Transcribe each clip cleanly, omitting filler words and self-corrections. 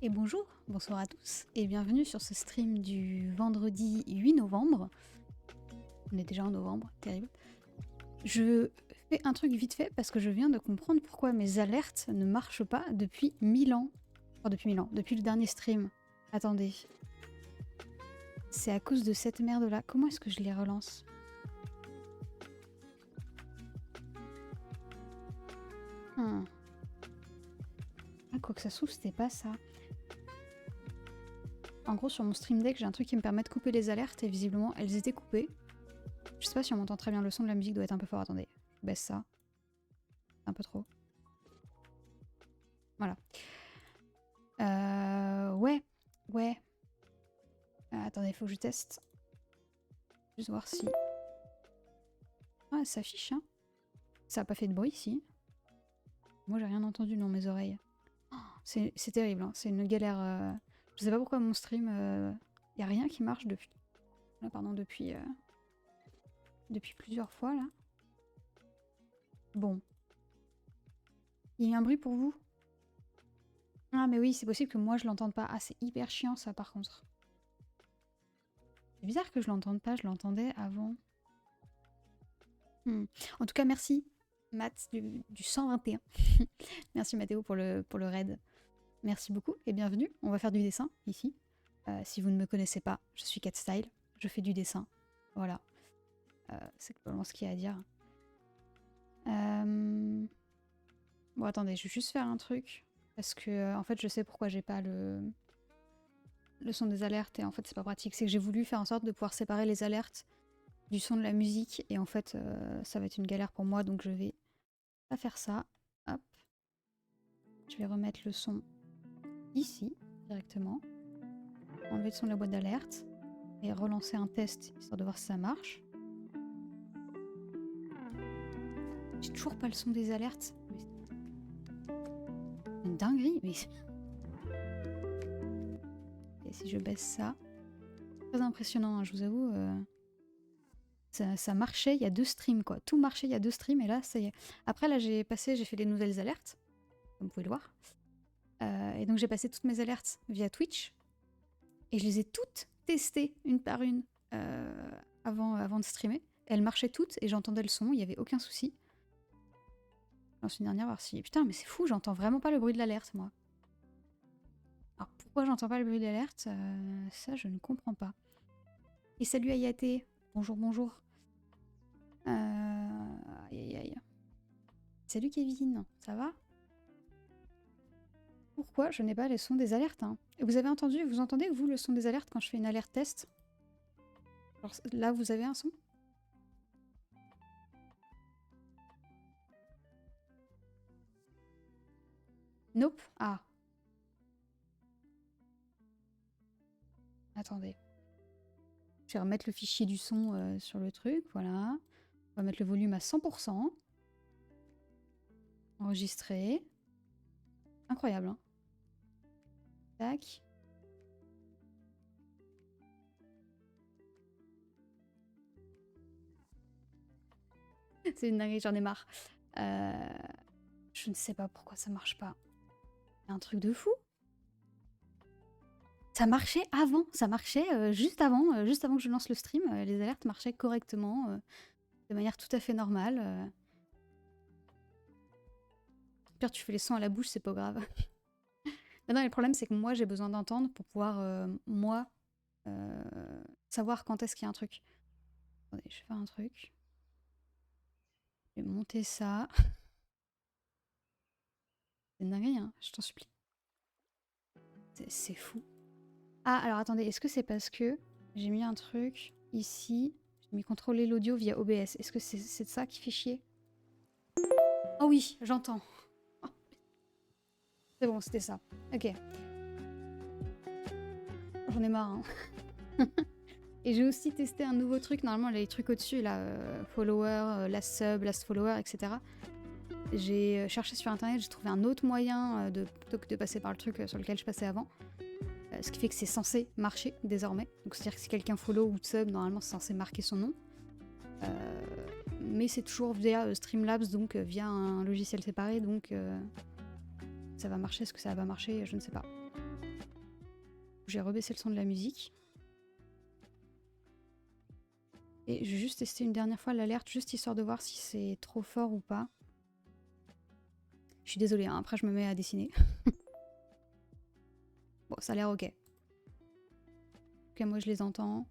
Et bonjour, bonsoir à tous et bienvenue sur ce stream du vendredi 8 novembre. On est déjà en novembre, terrible. Je fais un truc vite fait parce que je viens de comprendre pourquoi mes alertes ne marchent pas depuis 1000 ans. Enfin depuis 1000 ans, depuis le dernier stream. Attendez. C'est à cause de cette merde là. Comment est-ce que je les relance? Ah, quoi que ça s'ouvre, c'était pas ça. En gros, sur mon stream deck, j'ai un truc qui me permet de couper les alertes et visiblement, elles étaient coupées. Je sais pas si on m'entend très bien, le son de la musique doit être un peu fort. Attendez, je baisse ça. Un peu trop. Voilà. Ouais. Attendez, il faut que je teste. Juste voir si... Ah, ça affiche, hein. Ça a pas fait de bruit, si. Moi, j'ai rien entendu dans mes oreilles. Oh, c'est terrible, hein. C'est une galère. Je sais pas pourquoi mon stream... Y a rien qui marche depuis... Là, pardon, depuis plusieurs fois, là. Bon. Il y a eu un bruit pour vous? Ah, mais oui, c'est possible que moi, je l'entende pas. Ah, c'est hyper chiant, ça, par contre. C'est bizarre que je l'entende pas, je l'entendais avant. En tout cas, merci, Matt, du 121. Merci, Mathéo, pour le raid. Merci beaucoup et bienvenue. On va faire du dessin, ici. Si vous ne me connaissez pas, je suis CatStyle. Je fais du dessin. Voilà. C'est probablement ce qu'il y a à dire. Bon, attendez, je vais juste faire un truc. Parce que, en fait, je sais pourquoi j'ai pas le son des alertes. Et en fait, c'est pas pratique. C'est que j'ai voulu faire en sorte de pouvoir séparer les alertes du son de la musique. Et en fait, ça va être une galère pour moi. Donc, je vais pas faire ça. Hop. Je vais remettre le son ici, directement. Enlever le son de la boîte d'alerte. Et relancer un test, histoire de voir si ça marche. J'ai toujours pas le son des alertes. C'est une dinguerie, mais... Et si je baisse ça... Très impressionnant, hein, je vous avoue. Ça marchait il y a 2 streams, quoi. Tout marchait il y a 2 streams, et là, ça y est. Après, là, j'ai fait les nouvelles alertes, comme vous pouvez le voir. Et donc, j'ai passé toutes mes alertes via Twitch. Et je les ai toutes testées, une par une, avant de streamer. Elles marchaient toutes, et j'entendais le son, il n'y avait aucun souci. J'en suis une dernière, voir si... Putain, mais c'est fou, j'entends vraiment pas le bruit de l'alerte, moi. Alors, pourquoi j'entends pas le bruit de l'alerte ça, je ne comprends pas. Et salut Ayate. Bonjour, bonjour. Aïe. Salut Kevin, ça va? Pourquoi je n'ai pas les sons des alertes, hein? Vous entendez, vous, le son des alertes quand je fais une alerte test? Alors, là, vous avez un son? Nope. Ah. Attendez. Je vais remettre le fichier du son sur le truc, voilà. On va mettre le volume à 100%. Enregistrer. Incroyable, hein? Tac. C'est une dinguerie, j'en ai marre. Je ne sais pas pourquoi ça marche pas. C'est un truc de fou. Ça marchait avant, ça marchait juste avant que je lance le stream. Les alertes marchaient correctement, de manière tout à fait normale. Pire, tu fais les sons à la bouche, c'est pas grave. Non, le problème, c'est que moi, j'ai besoin d'entendre pour pouvoir, moi, savoir quand est-ce qu'il y a un truc. Attendez, je vais faire un truc. Je vais monter ça. C'est une dinguerie, hein, je t'en supplie. C'est fou. Ah, alors attendez, est-ce que c'est parce que j'ai mis un truc ici, j'ai mis contrôler l'audio via OBS. Est-ce que c'est de ça qui fait chier? Oh oui, j'entends. Oh. C'est bon, c'était ça. Ok. J'en ai marre, hein. Et j'ai aussi testé un nouveau truc. Normalement, les trucs au-dessus, là, follower, last sub, last follower, etc. J'ai cherché sur internet, j'ai trouvé un autre moyen plutôt que de passer par le truc sur lequel je passais avant. Ce qui fait que c'est censé marcher désormais. Donc c'est-à-dire que si quelqu'un follow ou sub, normalement c'est censé marquer son nom. Mais c'est toujours via Streamlabs, donc via un logiciel séparé, donc ça va marcher. Est-ce que ça va marcher? Je ne sais pas. J'ai rebaissé le son de la musique. Et je vais juste tester une dernière fois l'alerte, juste histoire de voir si c'est trop fort ou pas. Je suis désolée, hein, après je me mets à dessiner. Bon, ça a l'air ok. Ok, moi je les entends.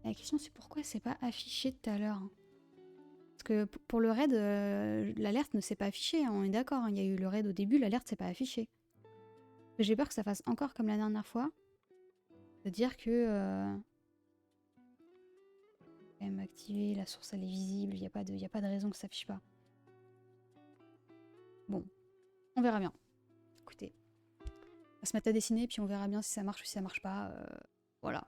La question c'est pourquoi c'est pas affiché tout à l'heure. Parce que pour le raid, l'alerte ne s'est pas affichée, hein, on est d'accord. Hein, il y a eu le raid au début, l'alerte s'est pas affichée. J'ai peur que ça fasse encore comme la dernière fois. De dire que... quand même activer, la source elle est visible, il n'y a pas de raison que ça s'affiche pas. Bon, on verra bien. Écoutez, on va se mettre à dessiner, puis on verra bien si ça marche ou si ça marche pas. Voilà.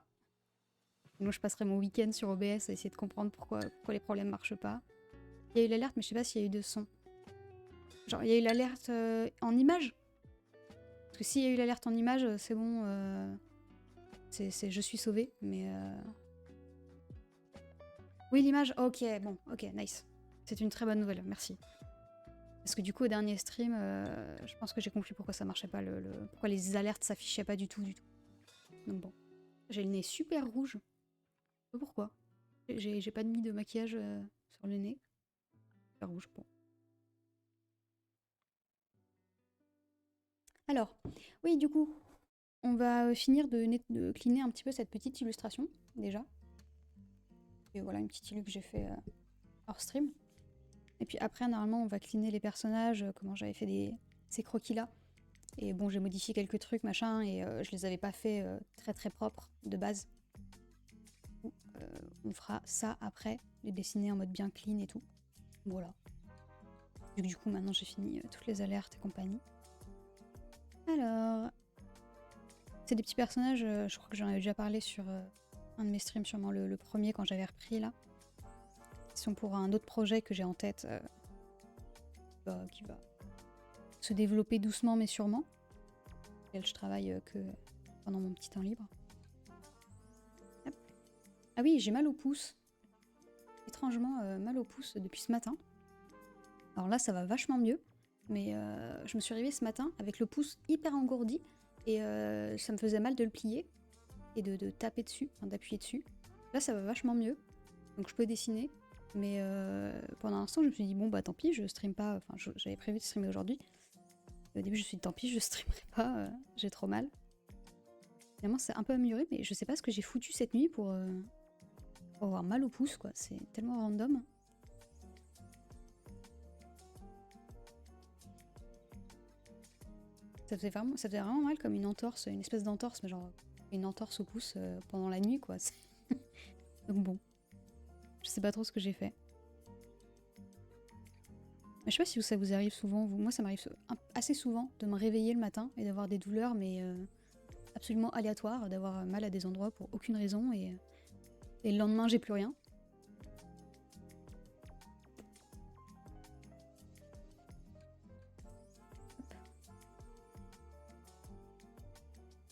Moi, je passerai mon week-end sur OBS à essayer de comprendre pourquoi les problèmes marchent pas. Il y a eu l'alerte, mais je sais pas s'il y a eu de son. Genre, il y a eu l'alerte en image. Parce que s'il y a eu l'alerte en image, c'est bon. Je suis sauvée, mais... Oui, l'image, ok, bon, ok, nice. C'est une très bonne nouvelle, merci. Parce que du coup, au dernier stream, je pense que j'ai compris pourquoi ça marchait pas, pourquoi les alertes s'affichaient pas du tout. Donc bon. J'ai le nez super rouge. Je sais pas pourquoi. J'ai pas mis de maquillage sur le nez. Super rouge, bon. Alors, oui, du coup, on va finir de cleaner un petit peu cette petite illustration, déjà. Et voilà, une petite illu que j'ai fait hors stream. Et puis après, normalement, on va cleaner les personnages, comment j'avais fait ces croquis-là. Et bon, j'ai modifié quelques trucs, machin, et je les avais pas fait très très propres de base. On fera ça après, les dessiner en mode bien clean et tout. Voilà. Du coup, maintenant, j'ai fini toutes les alertes et compagnie. Alors... C'est des petits personnages, je crois que j'en avais déjà parlé sur un de mes streams, sûrement le premier quand j'avais repris là. Ils sont pour un autre projet que j'ai en tête qui va se développer doucement mais sûrement. Auquel je travaille que pendant mon petit temps libre. Hop. Ah oui, j'ai mal au pouce. Étrangement mal au pouce depuis ce matin. Alors là, ça va vachement mieux. Mais je me suis réveillée ce matin avec le pouce hyper engourdi. Et ça me faisait mal de le plier et de taper dessus, enfin d'appuyer dessus. Là, ça va vachement mieux. Donc je peux dessiner. Mais pendant l'instant, je me suis dit, bon, bah tant pis, je stream pas. Enfin, j'avais prévu de streamer aujourd'hui. Au début, je me suis dit, tant pis, je streamerai pas. J'ai trop mal. Finalement, c'est un peu amélioré, mais je sais pas ce que j'ai foutu cette nuit pour avoir mal au pouce, quoi. C'est tellement random. Ça faisait vraiment mal comme une entorse, une espèce d'entorse, mais genre une entorse au pouce pendant la nuit, quoi. Donc bon. Je sais pas trop ce que j'ai fait. Mais je sais pas si ça vous arrive souvent. Moi, ça m'arrive assez souvent de me réveiller le matin et d'avoir des douleurs, mais absolument aléatoires, d'avoir mal à des endroits pour aucune raison, et le lendemain, j'ai plus rien.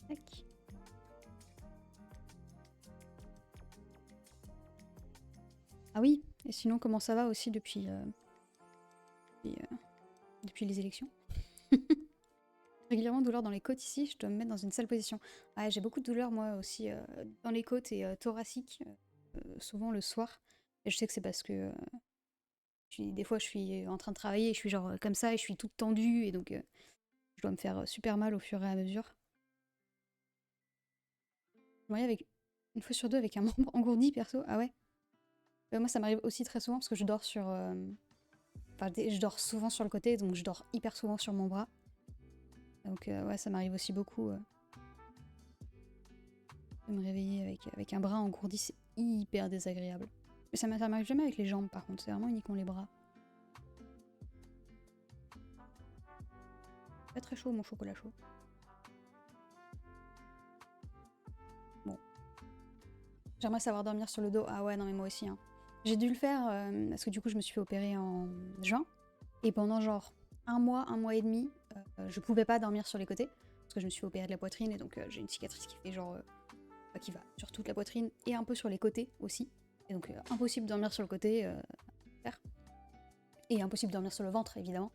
Tac. Ah oui, et sinon, comment ça va aussi depuis les élections? Régulièrement douleur dans les côtes ici, je dois me mettre dans une sale position. Ouais, j'ai beaucoup de douleurs moi aussi dans les côtes et thoraciques, souvent le soir. Et je sais que c'est parce que des fois je suis en train de travailler et je suis genre comme ça et je suis toute tendue et donc je dois me faire super mal au fur et à mesure. Je me avec une fois sur deux avec un membre engourdi perso, ah ouais. Moi ça m'arrive aussi très souvent parce que je dors sur... Enfin, je dors souvent sur le côté, donc je dors hyper souvent sur mon bras. Donc ouais, ça m'arrive aussi beaucoup de me réveiller avec un bras engourdi, c'est hyper désagréable. Mais ça m'arrive jamais avec les jambes par contre, c'est vraiment uniquement les bras. Pas très chaud mon chocolat chaud. Bon. J'aimerais savoir dormir sur le dos. Ah ouais, non mais moi aussi. Hein. J'ai dû le faire parce que du coup je me suis fait opérer en juin. Et pendant genre un mois et demi, je pouvais pas dormir sur les côtés. Parce que je me suis fait opérer de la poitrine et donc j'ai une cicatrice qui fait genre... qui va sur toute la poitrine et un peu sur les côtés aussi. Et donc impossible de dormir sur le côté. Et impossible de dormir sur le ventre évidemment.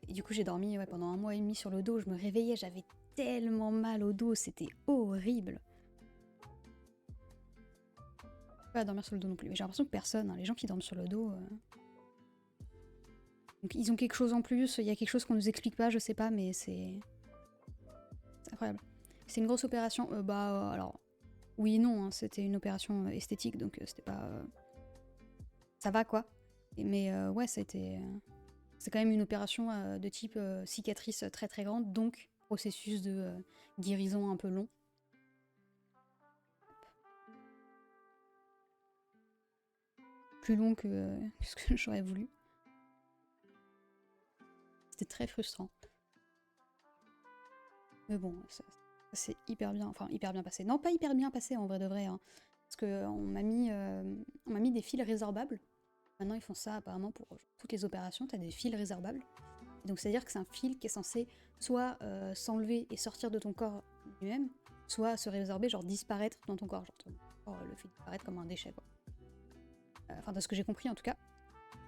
Et du coup j'ai dormi pendant un mois et demi sur le dos. Je me réveillais, j'avais tellement mal au dos, c'était horrible. Pas dormir sur le dos non plus, mais j'ai l'impression que personne, hein, les gens qui dorment sur le dos... Donc ils ont quelque chose en plus, il y a quelque chose qu'on nous explique pas, je sais pas, mais c'est incroyable. C'est une grosse opération, alors oui et non, hein, c'était une opération esthétique, donc c'était pas... ça va quoi. Mais ouais, ça a été... c'est quand même une opération de type cicatrice très très grande, donc processus de guérison un peu long. Plus long que ce que j'aurais voulu. C'était très frustrant. Mais bon, ça s'est hyper bien passé. Non, pas hyper bien passé en vrai de vrai, hein, parce qu'on m'a mis des fils résorbables. Maintenant, ils font ça apparemment pour toutes les opérations, t'as des fils résorbables. Et donc, c'est-à-dire que c'est un fil qui est censé soit s'enlever et sortir de ton corps lui-même, soit se résorber, genre disparaître dans ton corps. Genre ton corps le fait disparaître comme un déchet, quoi. Enfin, de ce que j'ai compris en tout cas.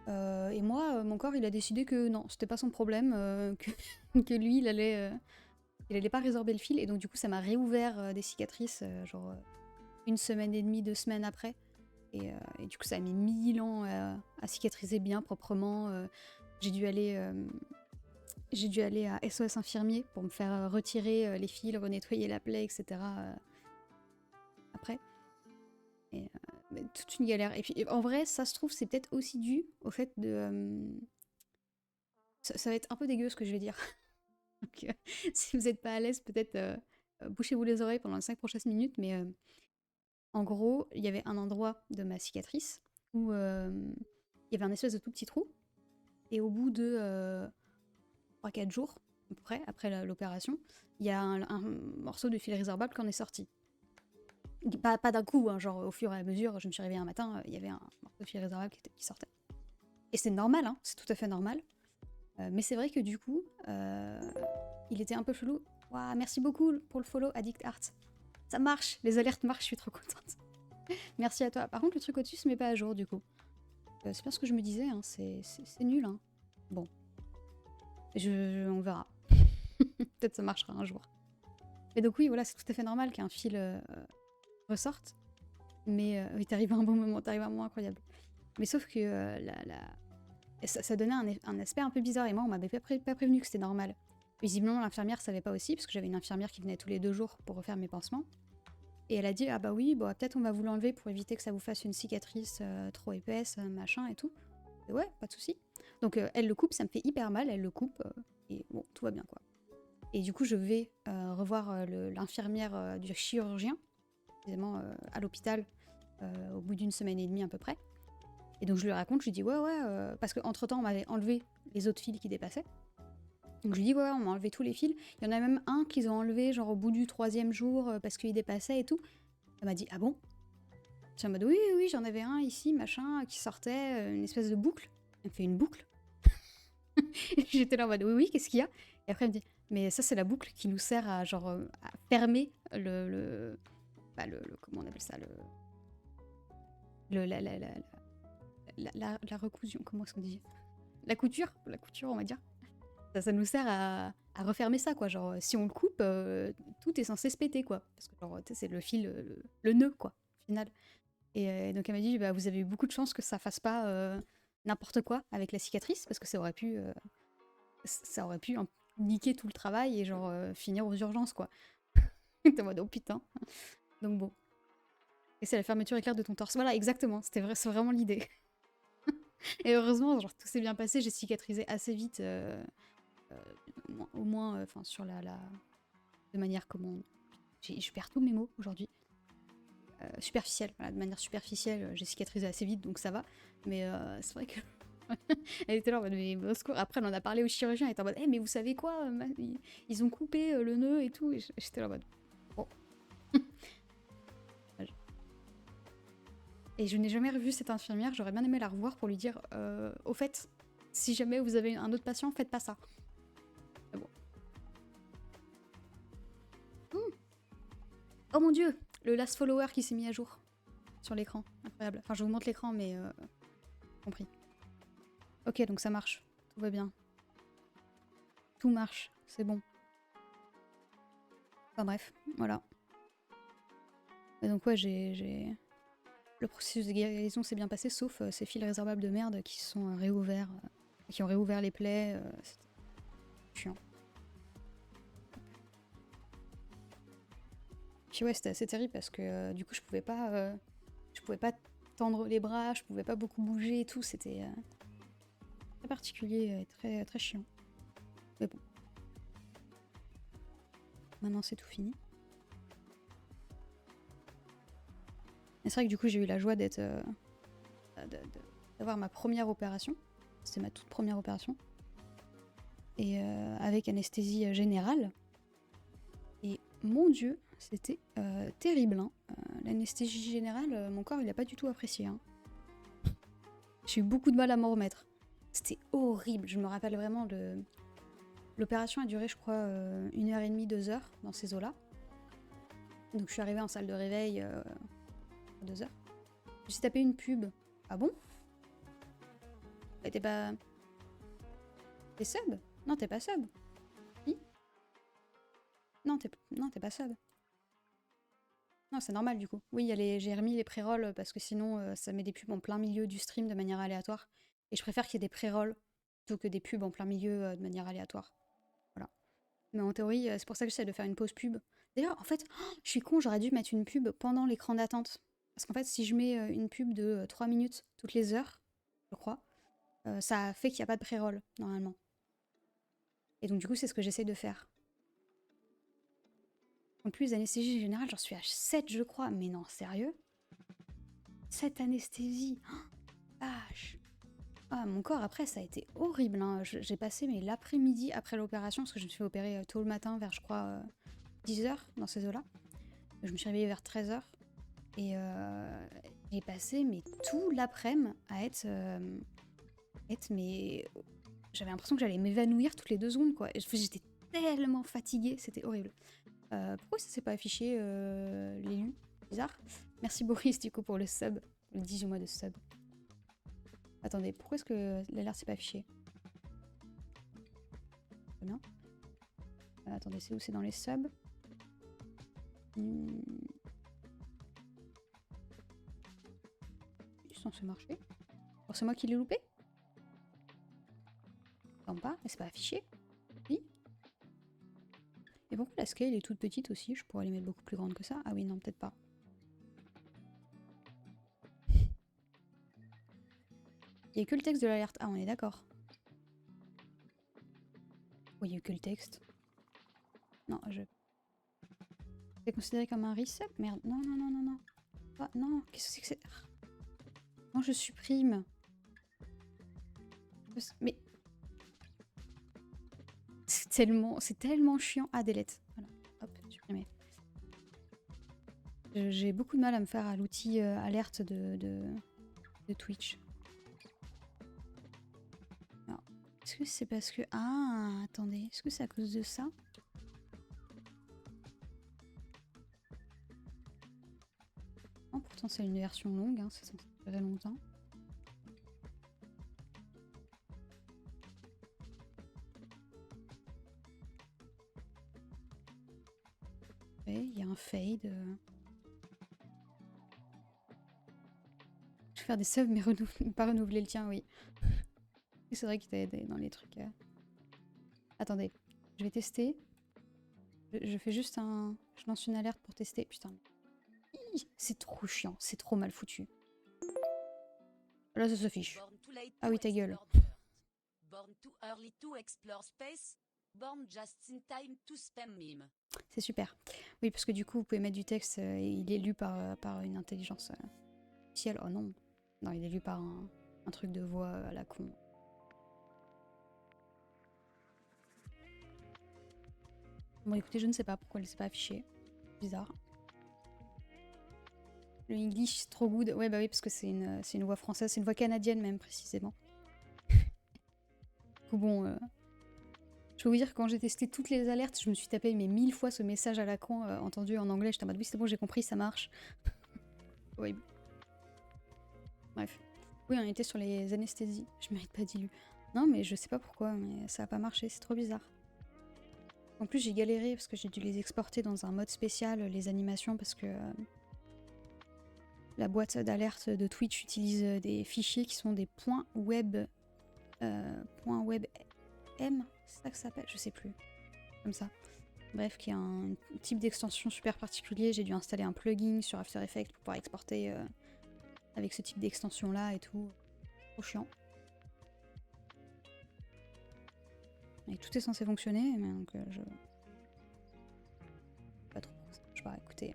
Et moi, mon corps, il a décidé que non, c'était pas son problème, que lui, il allait pas résorber le fil. Et donc, du coup, ça m'a réouvert des cicatrices, genre une semaine et demie, 2 semaines après. Et du coup, ça a mis 1000 ans à cicatriser bien, proprement. J'ai dû aller à SOS infirmier pour me faire retirer les fils, renettoyer la plaie, etc. Après. Et toute une galère. Et puis, en vrai, ça se trouve, c'est peut-être aussi dû au fait de... ça va être un peu dégueu ce que je vais dire. Donc, si vous n'êtes pas à l'aise, peut-être bouchez-vous les oreilles pendant les 5 prochaines minutes. Mais en gros, il y avait un endroit de ma cicatrice où il y avait un espèce de tout petit trou. Et au bout de 3-4 jours, à peu près, après l'opération, il y a un morceau de fil résorbable qui en est sorti. Pas d'un coup, hein, genre au fur et à mesure, je me suis réveillée un matin, il y avait un morceau de fil résorbable qui sortait. Et c'est normal, hein, c'est tout à fait normal. Mais c'est vrai que du coup, il était un peu chelou. Waouh, merci beaucoup pour le follow, Addict Art. Ça marche, les alertes marchent, je suis trop contente. Merci à toi. Par contre, le truc au-dessus se met pas à jour du coup. C'est bien ce que je me disais, hein, c'est nul. Hein. Bon, on verra. Peut-être ça marchera un jour. Mais donc oui, voilà, c'est tout à fait normal qu'un fil ressorte. Mais oui, t'arrives à un bon moment, t'arrives à un moment incroyable. Mais sauf que ça donnait un aspect un peu bizarre. Et moi, on m'avait pas prévenu que c'était normal. Visiblement, l'infirmière savait pas aussi, parce que j'avais une infirmière qui venait tous les 2 jours pour refaire mes pansements. Et elle a dit, ah bah oui, bon, peut-être on va vous l'enlever pour éviter que ça vous fasse une cicatrice trop épaisse, machin et tout. Et ouais, pas de souci. Donc elle le coupe, ça me fait hyper mal, elle le coupe, et bon, tout va bien quoi. Et du coup, je vais revoir l'infirmière du chirurgien, précisément à l'hôpital, au bout d'une semaine et demie à peu près. Et donc je lui raconte, je lui dis ouais, parce qu'entre-temps, on m'avait enlevé les autres fils qui dépassaient. Donc je lui dis ouais, on m'a enlevé tous les fils. Il y en a même un qu'ils ont enlevé genre au bout du 3e jour parce qu'il dépassait et tout. Elle m'a dit ah bon? Je suis en mode oui, j'en avais un ici, machin, qui sortait, une espèce de boucle. Elle me fait une boucle. J'étais là en mode oui, qu'est-ce qu'il y a? Et après elle me dit mais ça c'est la boucle qui nous sert à genre à fermer comment on appelle ça, la recousion, comment est-ce qu'on dit? La couture, on va dire. Ça nous sert à refermer ça, quoi. Genre, si on le coupe, tout est censé se péter, quoi. Parce que, genre, c'est le fil, le nœud, quoi, au final. Et donc, elle m'a dit, bah, vous avez eu beaucoup de chance que ça fasse pas n'importe quoi avec la cicatrice, parce que ça aurait pu niquer tout le travail et, genre, finir aux urgences, quoi. T'es en mode, oh putain. Donc, bon. Et c'est la fermeture éclair de ton torse. Voilà, exactement. C'est vraiment l'idée. Et heureusement, genre, tout s'est bien passé. J'ai cicatrisé assez vite. Au moins, enfin, sur de manière comment... Je perds tous mes mots aujourd'hui. Superficielle, voilà, de manière superficielle, j'ai cicatrisé assez vite, donc ça va. Mais c'est vrai que... elle était là en mode, mais au secours. Après, elle en a parlé au chirurgien, elle était en mode, mais vous savez quoi, ils ont coupé le nœud et tout. Et j'étais là en mode, bon. Et je n'ai jamais revu cette infirmière, j'aurais bien aimé la revoir pour lui dire, au fait, si jamais vous avez un autre patient, faites pas ça. Mais bon. Oh mon dieu, le last follower qui s'est mis à jour sur l'écran. Incroyable. Enfin, je vous montre l'écran, mais compris. Ok, donc ça marche. Tout va bien. Tout marche. C'est bon. Enfin bref, voilà. Et donc ouais, le processus de guérison s'est bien passé, sauf ces fils résorbables de merde qui se sont réouverts, qui ont réouvert les plaies. C'était chiant. Puis ouais, c'était assez terrible parce que du coup, je pouvais pas tendre les bras, je pouvais pas beaucoup bouger et tout. C'était très particulier et très, très chiant. Mais bon. Maintenant, c'est tout fini. Et c'est vrai que du coup, j'ai eu la joie d'avoir ma première opération. C'était ma toute première opération. Et avec anesthésie générale. Et mon Dieu, c'était terrible. Hein. L'anesthésie générale, mon corps, il a pas du tout apprécié. Hein. J'ai eu beaucoup de mal à m'en remettre. C'était horrible. Je me rappelle vraiment de... L'opération a duré, je crois, 1h30, 2h dans ces eaux-là. Donc je suis arrivée en salle de réveil à 2h. Je me suis tapé une pub. Ah bon? T'es pas... T'es sub? Non, t'es pas sub. Si? Non, t'es pas sub. Non, c'est normal du coup. Oui, j'ai remis les pré-rolls parce que sinon ça met des pubs en plein milieu du stream de manière aléatoire. Et je préfère qu'il y ait des pré-rolls plutôt que des pubs en plein milieu de manière aléatoire. Voilà. Mais en théorie, c'est pour ça que j'essaie de faire une pause pub. D'ailleurs, en fait, je suis con, j'aurais dû mettre une pub pendant l'écran d'attente. Parce qu'en fait, si je mets une pub de 3 minutes toutes les heures, je crois, ça fait qu'il n'y a pas de pré-roll, normalement. Et donc du coup, c'est ce que j'essaie de faire. En plus, anesthésie générale, j'en suis à 7, je crois. Mais non, sérieux? 7 anesthésies. Vache. Ah, mon corps, après, ça a été horrible. Hein. J'ai passé l'après-midi après l'opération, parce que je me suis fait opérer tôt le matin, vers, je crois, 10h, dans ces eaux-là. Je me suis réveillée vers 13h. Et j'ai passé tout l'après-midi à être mais j'avais l'impression que j'allais m'évanouir toutes les 2 secondes, quoi. J'étais tellement fatiguée, c'était horrible. Pourquoi ça s'est pas affiché l'élu? Bizarre. Merci Boris du coup pour le sub, le 18 mois de sub. Attendez, pourquoi est-ce que l'alerte s'est pas affichée? Très bien. Attendez, c'est où? C'est dans les subs. C'est censé marcher. Alors c'est moi qui l'ai loupé? Non pas, mais c'est pas affiché. Oui. Et pourquoi la scale est toute petite aussi? Je pourrais les mettre beaucoup plus grande que ça. Ah oui, non, peut-être pas. Il n'y a que le texte de l'alerte. Ah, on est d'accord. Oui, il n'y a que le texte. Non, c'est considéré comme un reset? Merde. Non, non, non, non, non. Ah, non, qu'est-ce que c'est que c'est? Non, je supprime. Mais... C'est tellement chiant. Ah, delete. Voilà. Hop, supprimer. J'ai beaucoup de mal à me faire à l'outil alerte de Twitch. Est-ce que c'est parce que... Ah, attendez. Est-ce que c'est à cause de ça? Oh, pourtant, c'est une version longue. Hein, ça durer longtemps. Il y a un fade. Je vais faire des subs, mais pas renouveler le tien, oui. C'est vrai qu'il t'a aidé dans les trucs. Attendez, je vais tester. Je fais juste un... Je lance une alerte pour tester. Putain. C'est trop chiant, c'est trop mal foutu. Là, ça s'affiche. Ah oui, ta gueule. C'est super. Oui, parce que du coup, vous pouvez mettre du texte et il est lu par une intelligence artificielle. Oh non. Non, il est lu par un truc de voix à la con. Bon, écoutez, je ne sais pas pourquoi elle ne s'est pas affichée. Bizarre. Le English, c'est trop good. Ouais, bah oui, parce que c'est une voix française. C'est une voix canadienne, même, précisément. Du coup, bon... Je peux vous dire que quand j'ai testé toutes les alertes, je me suis tapé 1000 fois ce message à la con entendu en anglais. J'étais en mode oui, c'est bon, j'ai compris, ça marche. Oui. Bref. Oui, on était sur les anesthésies. Je mérite pas d'illu. Non, mais je sais pas pourquoi, mais ça a pas marché, c'est trop bizarre. En plus, j'ai galéré parce que j'ai dû les exporter dans un mode spécial, les animations, parce que la boîte d'alerte de Twitch utilise des fichiers qui sont des .web, .web M, c'est ça que ça s'appelle, je sais plus, comme ça. Bref, qui est un type d'extension super particulier. J'ai dû installer un plugin sur After Effects pour pouvoir exporter avec ce type d'extension là et tout. Trop chiant. Et tout est censé fonctionner, mais donc je... Pas trop pour ça. Je sais pas, écoutez.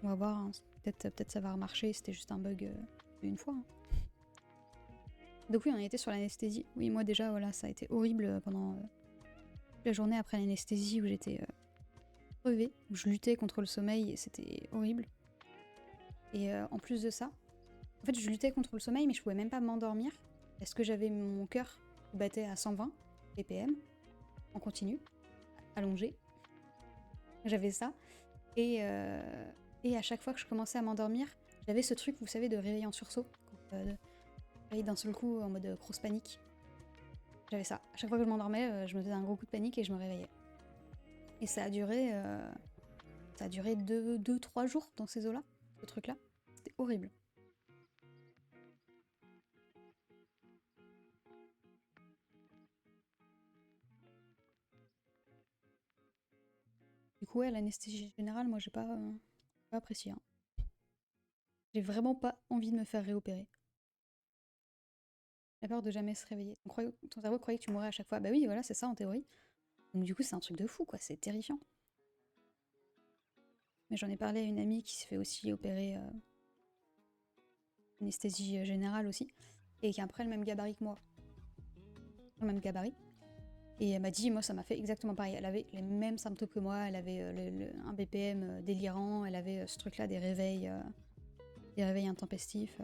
On va voir, hein. Peut-être ça va remarcher, c'était juste un bug une fois. Hein. Donc oui, on était sur l'anesthésie. Oui, moi déjà, voilà, ça a été horrible pendant la journée après l'anesthésie où j'étais crevée, où je luttais contre le sommeil et c'était horrible. Et en plus de ça, en fait, je luttais contre le sommeil, mais je pouvais même pas m'endormir parce que j'avais mon cœur qui battait à 120 BPM en continu, allongé. J'avais ça. Et à chaque fois que je commençais à m'endormir, j'avais ce truc, vous savez, de réveil en sursaut. Réveil d'un seul coup en mode grosse panique. J'avais ça. À chaque fois que je m'endormais, je me faisais un gros coup de panique et je me réveillais. Et ça a duré 2-3 jours dans ces eaux-là, ce truc-là. C'était horrible. Du coup, ouais, l'anesthésie générale, moi, j'ai pas apprécié. Hein. J'ai vraiment pas envie de me faire réopérer. La peur de jamais se réveiller. Ton cerveau croyait que tu mourrais à chaque fois. Bah oui, voilà, c'est ça en théorie. Donc du coup, c'est un truc de fou, quoi. C'est terrifiant. Mais j'en ai parlé à une amie qui s'est fait aussi opérer anesthésie générale aussi. Et qui a après le même gabarit que moi. Le même gabarit. Et elle m'a dit, moi, ça m'a fait exactement pareil. Elle avait les mêmes symptômes que moi. Elle avait un BPM délirant. Elle avait ce truc-là, des réveils intempestifs.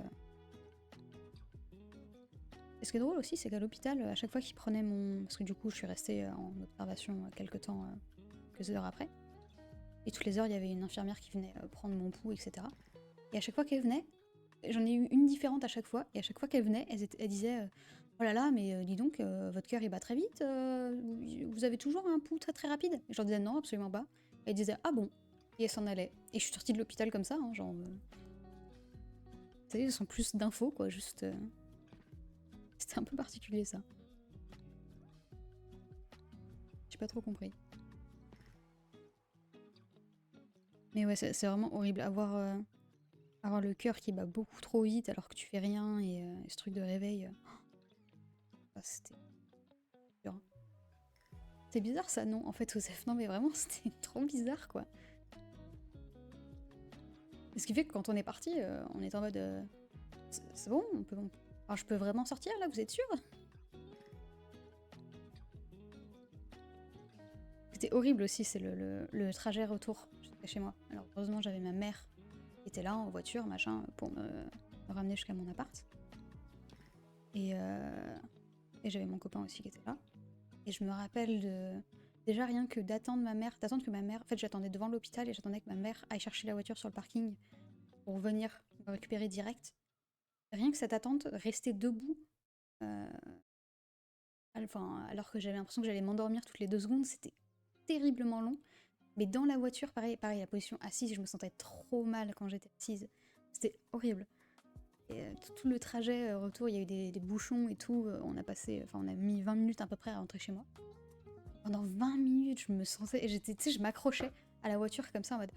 Et ce qui est drôle aussi, c'est qu'à l'hôpital, à chaque fois qu'ils prenaient mon... Parce que du coup, je suis restée en observation quelques heures après. Et toutes les heures, il y avait une infirmière qui venait prendre mon pouls, etc. Et à chaque fois qu'elle venait, j'en ai eu une différente à chaque fois. Et à chaque fois qu'elle venait, elle disait oh là là, mais dis donc, votre cœur il bat très vite. Vous avez toujours un pouls très très rapide. Et je leur disais non, absolument pas. Et elle disait ah bon. Et elle s'en allait. Et je suis sortie de l'hôpital comme ça, hein, genre. Vous savez, sans plus d'infos, quoi. Juste. C'était un peu particulier ça. J'ai pas trop compris. Mais ouais, c'est vraiment horrible. Avoir le cœur qui bat beaucoup trop vite alors que tu fais rien et ce truc de réveil. C'était dur. C'est bizarre ça, non? En fait, Osef, non mais vraiment, c'était trop bizarre quoi. Et ce qui fait que quand on est parti, on est en mode c'est bon, on peut. Alors, je peux vraiment sortir là, vous êtes sûr? C'était horrible aussi, c'est le trajet retour jusqu'à chez moi. Alors, heureusement, j'avais ma mère qui était là en voiture, machin, pour me ramener jusqu'à mon appart. Et j'avais mon copain aussi qui était là. Et je me rappelle de. Déjà, rien que d'attendre que ma mère. En fait, j'attendais devant l'hôpital et j'attendais que ma mère aille chercher la voiture sur le parking pour venir me récupérer direct. Rien que cette attente, rester debout, euh, alors que j'avais l'impression que j'allais m'endormir toutes les 2 secondes, c'était terriblement long. Mais dans la voiture, pareil, la position assise, je me sentais trop mal quand j'étais assise. C'était horrible. Et tout le trajet retour, il y a eu des bouchons et tout. On a mis 20 minutes à peu près à rentrer chez moi. Pendant 20 minutes, je me sentais. Je m'accrochais à la voiture comme ça en mode.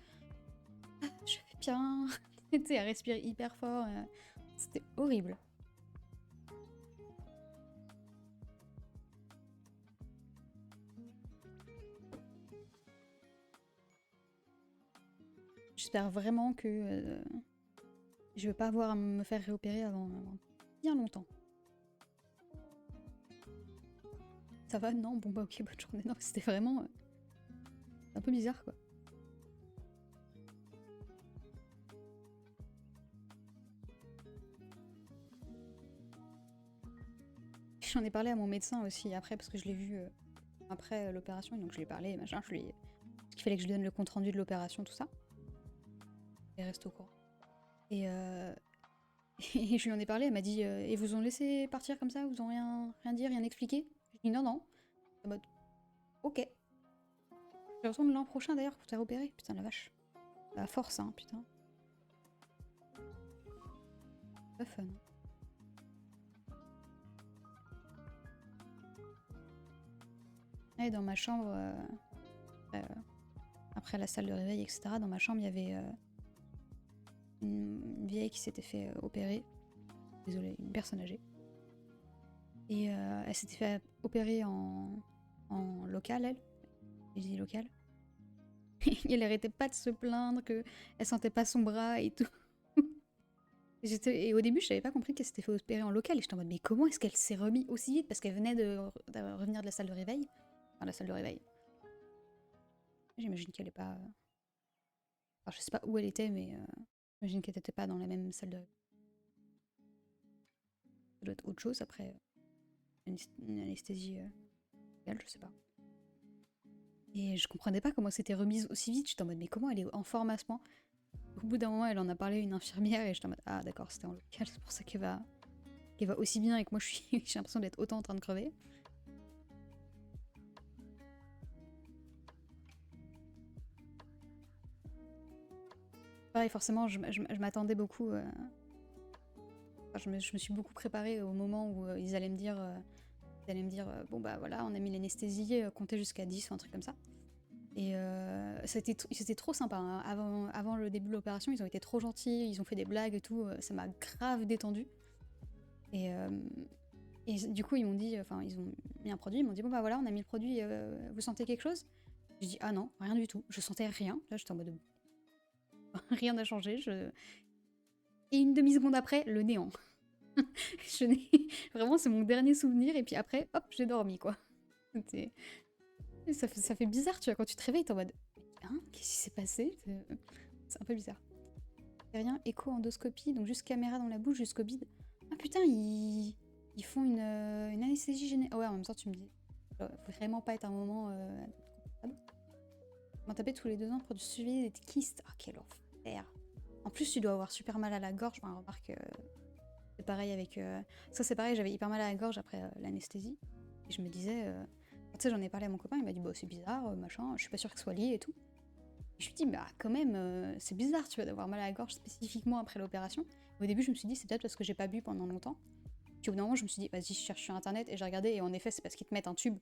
Ah, je vais bien. Tu sais, à respirer hyper fort. C'était horrible. J'espère vraiment que je vais pas avoir à me faire réopérer avant bien longtemps. Ça va? Non? Bon bah ok, bonne journée. Non, c'était vraiment un peu bizarre quoi. J'en ai parlé à mon médecin aussi après parce que je l'ai vu après l'opération, donc je lui ai parlé, machin, parce qu'il fallait que je lui donne le compte rendu de l'opération, tout ça. Et reste au courant. Et, et je lui en ai parlé, elle m'a dit et vous ont laissé partir comme ça, vous ont rien dit, rien expliqué? Je dis non, non. En mode Ok. Je retourne l'an prochain d'ailleurs pour te faire opérer. Putain la vache. À force hein, putain. Pas fun. Et dans ma chambre, après la salle de réveil, etc., dans ma chambre, il y avait une vieille qui s'était fait opérer. Désolée, une personne âgée. Et elle s'était fait opérer en local, elle. Je dis local. Et elle arrêtait pas de se plaindre qu'elle sentait pas son bras et tout. Et au début, je n'avais pas compris qu'elle s'était fait opérer en local. Et j'étais en mode, mais comment est-ce qu'elle s'est remise aussi vite? Parce qu'elle venait de revenir de la salle de réveil. Enfin, la salle de réveil. J'imagine qu'elle est pas. Enfin, je sais pas où elle était, mais j'imagine qu'elle n'était pas dans la même salle de réveil. Ça doit être autre chose après. Une anesthésie légale, je sais pas. Et je comprenais pas comment elle s'était remise aussi vite. J'étais en mode, mais comment elle est en forme à ce point? Au bout d'un moment, elle en a parlé à une infirmière et j'étais en mode, ah d'accord, c'était en local, c'est pour ça qu'elle va aussi bien et que moi j'ai l'impression d'être autant en train de crever. Pareil, forcément, je m'attendais beaucoup. Enfin, je me suis beaucoup préparée au moment où ils allaient me dire, bon bah voilà, on a mis l'anesthésie, comptez jusqu'à 10 ou un truc comme ça. Et c'était trop sympa. Hein. Avant le début de l'opération, ils ont été trop gentils, ils ont fait des blagues et tout, ça m'a grave détendue. Et du coup, ils m'ont dit, enfin, ils ont mis un produit, ils m'ont dit, bon bah voilà, on a mis le produit, vous sentez quelque chose? J'ai dit, ah non, rien du tout, je sentais rien. Là, j'étais en mode, rien n'a changé. Et une demi-seconde après, le néant. Vraiment, c'est mon dernier souvenir, et puis après, hop, j'ai dormi, quoi. Ça fait bizarre, tu vois, quand tu te réveilles, t'es en mode, hein, qu'est-ce qui s'est passé? C'est un peu bizarre. C'est rien, écho-endoscopie, donc juste caméra dans la bouche jusqu'au bide. Ah putain, ils font une anesthésie générale. Oh ouais, en même temps, tu me dis, faut vraiment pas être un moment confortable. On m'a tapé tous les 2 ans pour du suivi des kystes. Ah, quel enfer. En plus, tu dois avoir super mal à la gorge. Enfin, remarque, c'est pareil avec. Ça, c'est pareil, j'avais hyper mal à la gorge après l'anesthésie. Et je me disais. Tu sais, j'en ai parlé à mon copain, il m'a dit, bah, c'est bizarre, machin, je suis pas sûre que ce soit lié et tout. Et je lui dis, bah, quand même, c'est bizarre, tu vois, d'avoir mal à la gorge spécifiquement après l'opération. Au début, je me suis dit, c'est peut-être parce que j'ai pas bu pendant longtemps. Puis au bout d'un moment, je me suis dit, vas-y, je cherche sur internet et j'ai regardé, et en effet, c'est parce qu'ils te mettent un tube.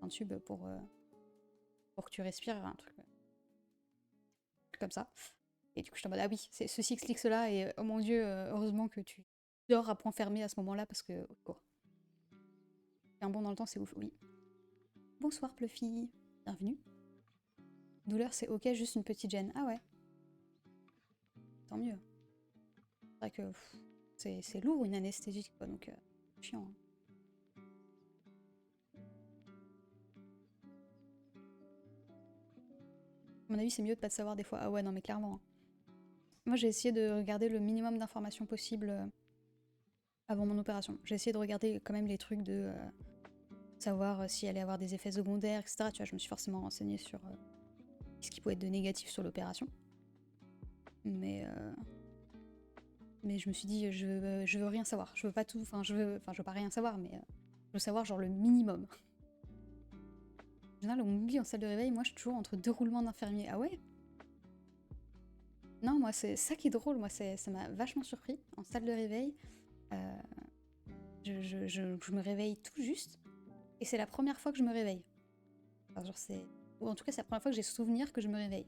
Un tube pour que tu respires, un truc comme ça. Et du coup, je suis en mode, ah oui, ceci explique cela, et oh mon dieu, heureusement que tu dors à point fermé à ce moment-là, parce que. Oh, un bond dans le temps, c'est ouf, oui. Bonsoir, Pluffy. Bienvenue. Douleur, c'est ok, juste une petite gêne. Ah ouais. Tant mieux. C'est vrai que c'est lourd une anesthésie, quoi, donc chiant. Hein. À mon avis, c'est mieux de pas te savoir des fois. Ah ouais, non, mais clairement. Hein. Moi, j'ai essayé de regarder le minimum d'informations possible avant mon opération. J'ai essayé de regarder quand même les trucs de savoir s'il allait avoir des effets secondaires, etc. Tu vois, je me suis forcément renseignée sur ce qui pouvait être de négatif sur l'opération. Mais je me suis dit, je veux rien savoir. Je veux pas tout. Enfin, je veux pas rien savoir, mais je veux savoir genre le minimum. En général, on m'oublie en salle de réveil. Moi, je suis toujours entre 2 roulements d'infirmiers. Ah ouais? Non, moi, c'est ça qui est drôle. Moi, ça m'a vachement surpris. En salle de réveil, je me réveille tout juste. Et c'est la première fois que je me réveille. Enfin, genre, ou en tout cas, c'est la première fois que j'ai souvenir que je me réveille.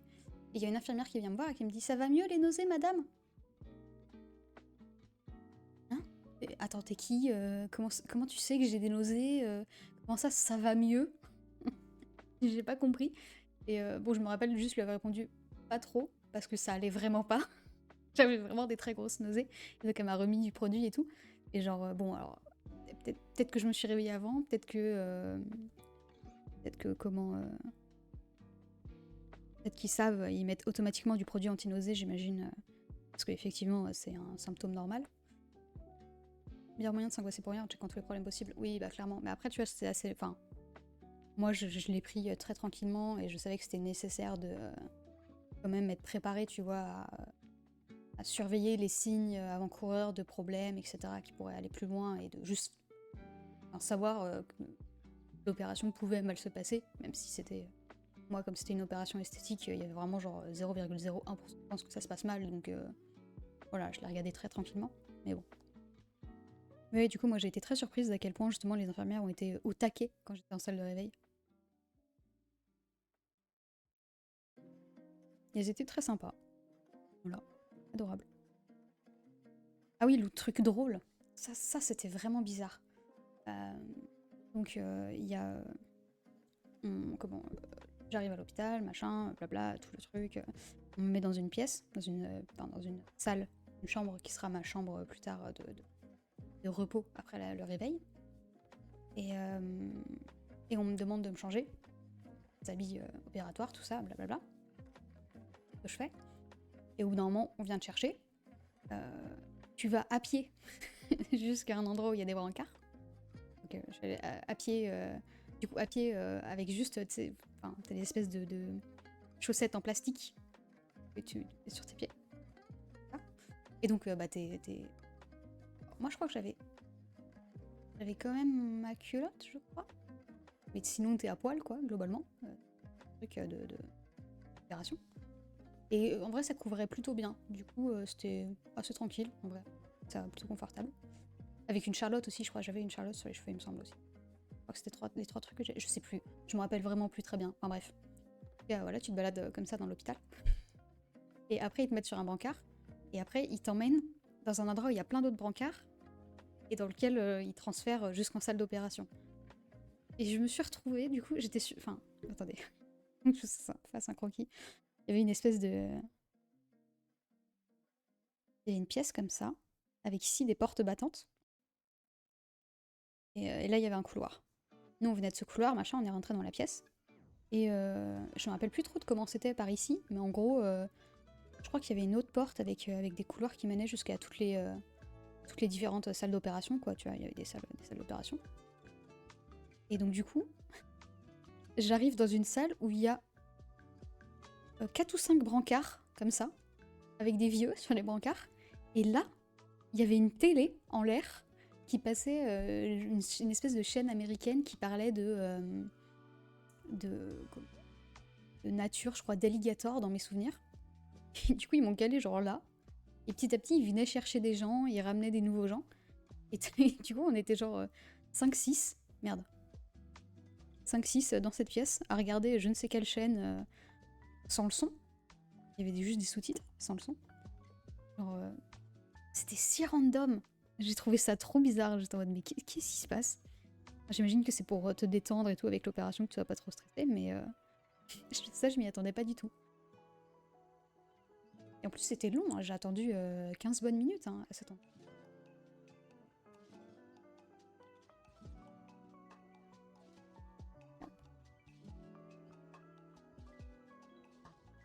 Et il y a une infirmière qui vient me voir et qui me dit, ça va mieux les nausées, madame? Hein? Attends, t'es qui? Comment tu sais que j'ai des nausées? Comment ça va mieux? J'ai pas compris. Et bon, je me rappelle juste lui avoir répondu pas trop, parce que ça allait vraiment pas. J'avais vraiment des très grosses nausées. Et donc elle m'a remis du produit et tout. Et genre, bon, alors, peut-être que je me suis réveillée avant, peut-être que comment... peut-être qu'ils savent, ils mettent automatiquement du produit anti-nausée, j'imagine. Parce qu'effectivement, c'est un symptôme normal. Meilleur moyen de s'angoisser pour rien en checkant tous les problèmes possibles. Oui, bah clairement. Mais après, tu vois, c'est assez... Enfin, moi, je l'ai pris très tranquillement et je savais que c'était nécessaire de quand même être préparé, tu vois, à surveiller les signes avant-coureurs de problèmes, etc., qui pourraient aller plus loin et de juste savoir l'opération pouvait mal se passer, même si c'était... Moi, comme c'était une opération esthétique, il y avait vraiment genre 0,01% de chance que ça se passe mal, donc voilà, je l'ai regardé très tranquillement, mais bon. Mais du coup, moi j'ai été très surprise d'à quel point justement les infirmières ont été au taquet quand j'étais en salle de réveil. Et elles étaient très sympas. Voilà, adorable. Ah oui, le truc drôle, ça c'était vraiment bizarre. Donc il y a... comment j'arrive à l'hôpital, machin, blabla, tout le truc. On me met dans une pièce, dans une salle, une chambre qui sera ma chambre plus tard de repos après le réveil. Et on me demande de me changer. Habits opératoires, tout ça, blablabla. Ce que je fais. Et au bout d'un moment, on vient te chercher. Tu vas à pied jusqu'à un endroit où il y a des brancards. Donc je vais à pied, du coup à pied avec juste, t'as des espèces de chaussettes en plastique que tu mets sur tes pieds. Voilà. Et donc moi je crois que j'avais quand même ma culotte, je crois. Mais sinon t'es à poil quoi, globalement. Truc d'opération. Et en vrai ça couvrait plutôt bien. Du coup c'était assez tranquille en vrai. Ça plutôt confortable. Avec une charlotte aussi, je crois. J'avais une charlotte sur les cheveux, il me semble aussi. Je crois que c'était les trois trucs que j'ai. Je sais plus. Je me rappelle vraiment plus très bien. Enfin bref. Et voilà, tu te balades comme ça dans l'hôpital. Et après, ils te mettent sur un brancard. Et après, ils t'emmènent dans un endroit où il y a plein d'autres brancards. Et dans lequel ils transfèrent jusqu'en salle d'opération. Et je me suis retrouvée, du coup, j'étais sûre. Enfin, attendez. Je fasse un croquis. Il y avait une espèce de. Il y avait une pièce comme ça. Avec ici des portes battantes. Et là, il y avait un couloir. Nous, on venait de ce couloir, machin, on est rentré dans la pièce. Et je me rappelle plus trop de comment c'était par ici, mais en gros, je crois qu'il y avait une autre porte avec des couloirs qui menaient jusqu'à toutes les différentes salles d'opération, quoi, tu vois, il y avait des salles d'opération. Et donc du coup, j'arrive dans une salle où il y a 4 ou 5 brancards, comme ça, avec des vieux sur les brancards. Et là, il y avait une télé en l'air qui passait une espèce de chaîne américaine qui parlait de nature, je crois, d'alligator dans mes souvenirs. Et du coup, ils m'ont calé genre là. Et petit à petit, ils venaient chercher des gens, ils ramenaient des nouveaux gens. Et du coup, on était genre 5-6, merde. 5-6 dans cette pièce, à regarder je ne sais quelle chaîne sans le son. Il y avait juste des sous-titres, sans le son. Genre, c'était si random. J'ai trouvé ça trop bizarre. J'étais en mode, mais qu'est-ce qui se passe? J'imagine que c'est pour te détendre et tout avec l'opération, que tu sois pas trop stressé, mais ça, je m'y attendais pas du tout. Et en plus, c'était long, hein. J'ai attendu 15 bonnes minutes à cet endroit.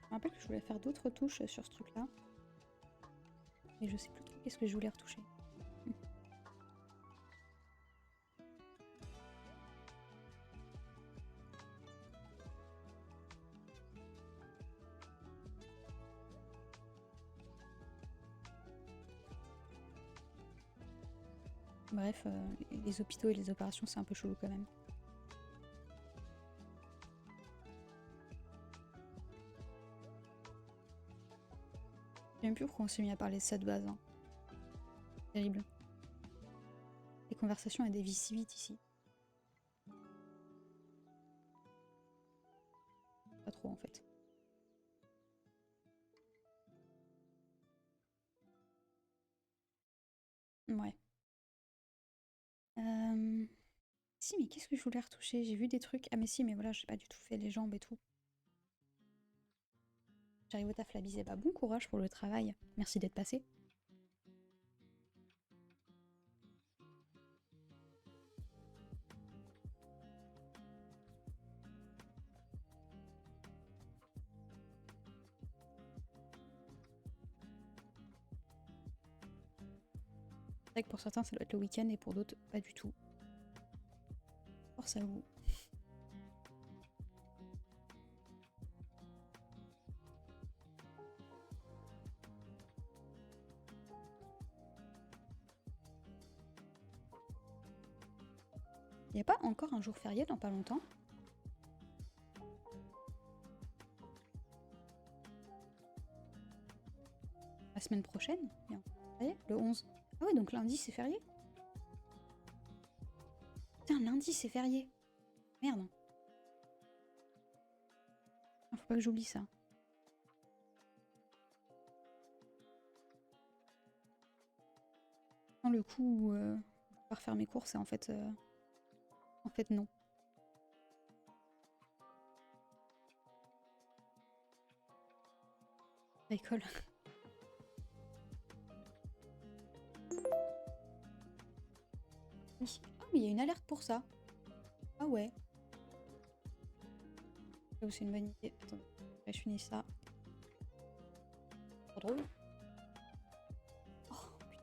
Je me rappelle que je voulais faire d'autres touches sur ce truc-là. Mais je sais plus trop qu'est-ce que je voulais retoucher. Bref, les hôpitaux et les opérations, c'est un peu chelou quand même. Je sais même plus pourquoi on s'est mis à parler de ça de base. Hein. Terrible. Les conversations, elles dévient si vite ici. Pas trop en fait. Ouais. Si, mais qu'est-ce que je voulais retoucher? J'ai vu des trucs. Ah, mais si, mais voilà, j'ai pas du tout fait les jambes et tout. J'arrive au taf la bise. Bah, bon courage pour le travail. Merci d'être passé. C'est vrai que pour certains, ça doit être le week-end et pour d'autres, pas du tout. Force à vous. Il n'y a pas encore un jour férié dans pas longtemps? La semaine prochaine? Bien. Ça y est, le 11. Ah ouais, donc lundi c'est férié? Putain, lundi c'est férié. Merde. Ah, faut pas que j'oublie ça. Dans le coup où je vais refaire mes courses, et en fait non. L'école. Oui. Ah, mais il y a une alerte pour ça. Ah ouais. C'est une bonne idée. Attends, je finis ça. Trop drôle. Oh, putain.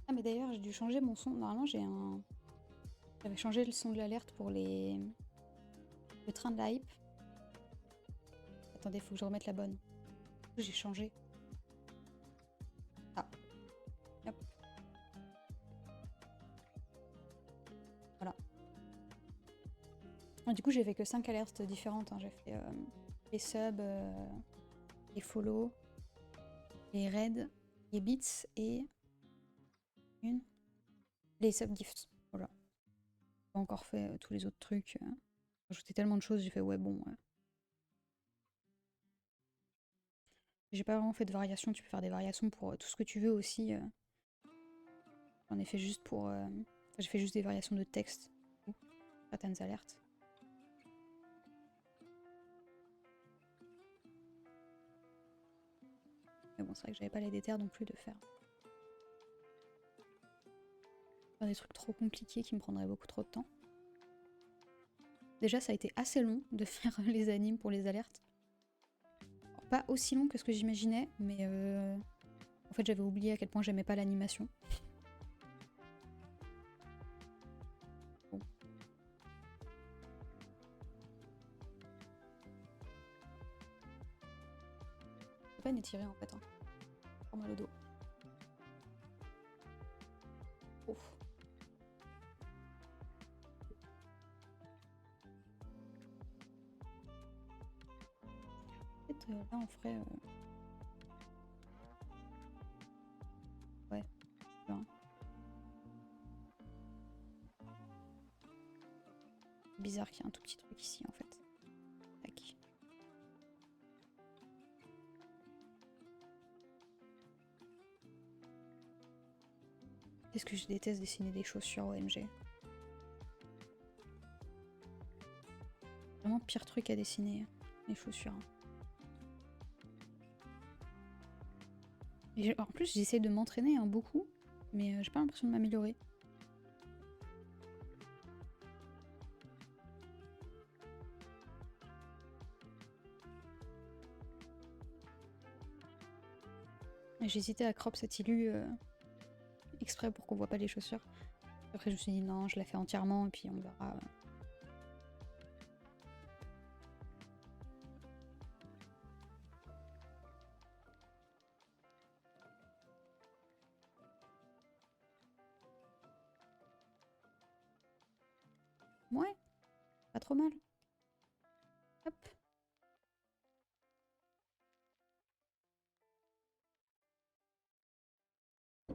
Ah, mais d'ailleurs, j'ai dû changer mon son. Normalement, j'avais changé le son de l'alerte pour le train de la hype. Attendez, faut que je remette la bonne. J'ai changé. Ah. Hop. Voilà. Ah, du coup, j'ai fait que 5 alertes différentes. Hein. J'ai fait les subs, les follow, les raids, les bits et les subgifts. Voilà. J'ai pas encore fait tous les autres trucs. J'ai ajouté tellement de choses, j'ai fait ouais bon. J'ai pas vraiment fait de variations, tu peux faire des variations pour tout ce que tu veux aussi. J'en ai fait juste pour... j'ai fait juste des variations de texte. Certaines alertes. Mais bon, c'est vrai que j'avais pas les déterres non plus de faire des trucs trop compliqués qui me prendraient beaucoup trop de temps. Déjà, ça a été assez long de faire les animes pour les alertes. Alors, pas aussi long que ce que j'imaginais, mais en fait, j'avais oublié à quel point j'aimais pas l'animation. Bon. Faut pas étirer en fait. Hein. Pas mal au dos. Ouf. Peut-être là, on ferait... Ouais. Bien. C'est bizarre qu'il y ait un tout petit truc ici en fait. Tac. Qu'est-ce que je déteste dessiner des chaussures OMG. Vraiment pire truc à dessiner, les chaussures. Et en plus, j'essaie de m'entraîner beaucoup, mais j'ai pas l'impression de m'améliorer. J'hésitais à crop cette illu exprès pour qu'on voit pas les chaussures. Après, je me suis dit non, je la fais entièrement et puis on verra. Ouais, pas trop mal. Hop. Je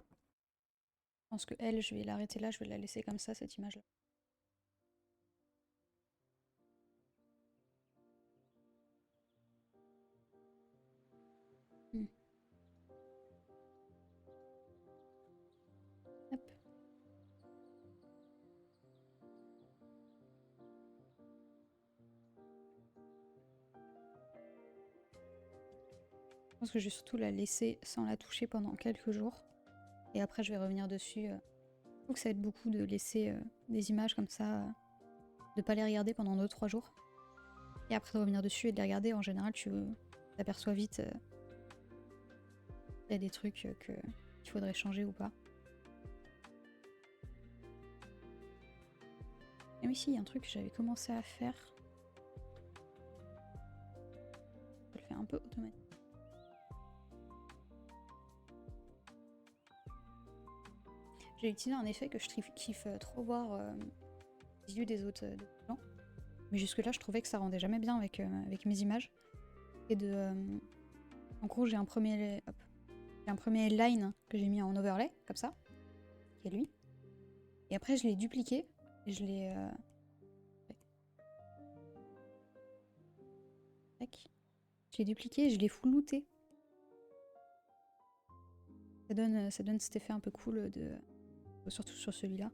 pense que elle, je vais l'arrêter là, je vais la laisser comme ça, cette image-là. Hop. Je pense que je vais surtout la laisser sans la toucher pendant quelques jours. Et après, je vais revenir dessus. Je trouve que ça aide beaucoup de laisser des images comme ça, de pas les regarder pendant 2-3 jours. Et après de revenir dessus et de les regarder, en général, tu t'aperçois vite il y a des trucs qu'il faudrait changer ou pas. Et oui, si, il y a un truc que j'avais commencé à faire. Je le fais un peu automatique. J'ai utilisé un effet que je kiffe trop voir les yeux des autres gens. Mais jusque-là, je trouvais que ça rendait jamais bien avec mes images. Et en gros, j'ai un premier line que j'ai mis en overlay, comme ça, qui est lui. Et après, je l'ai dupliqué et je l'ai... Je l'ai dupliqué et je l'ai flouté. Ça donne cet effet un peu cool surtout sur celui-là.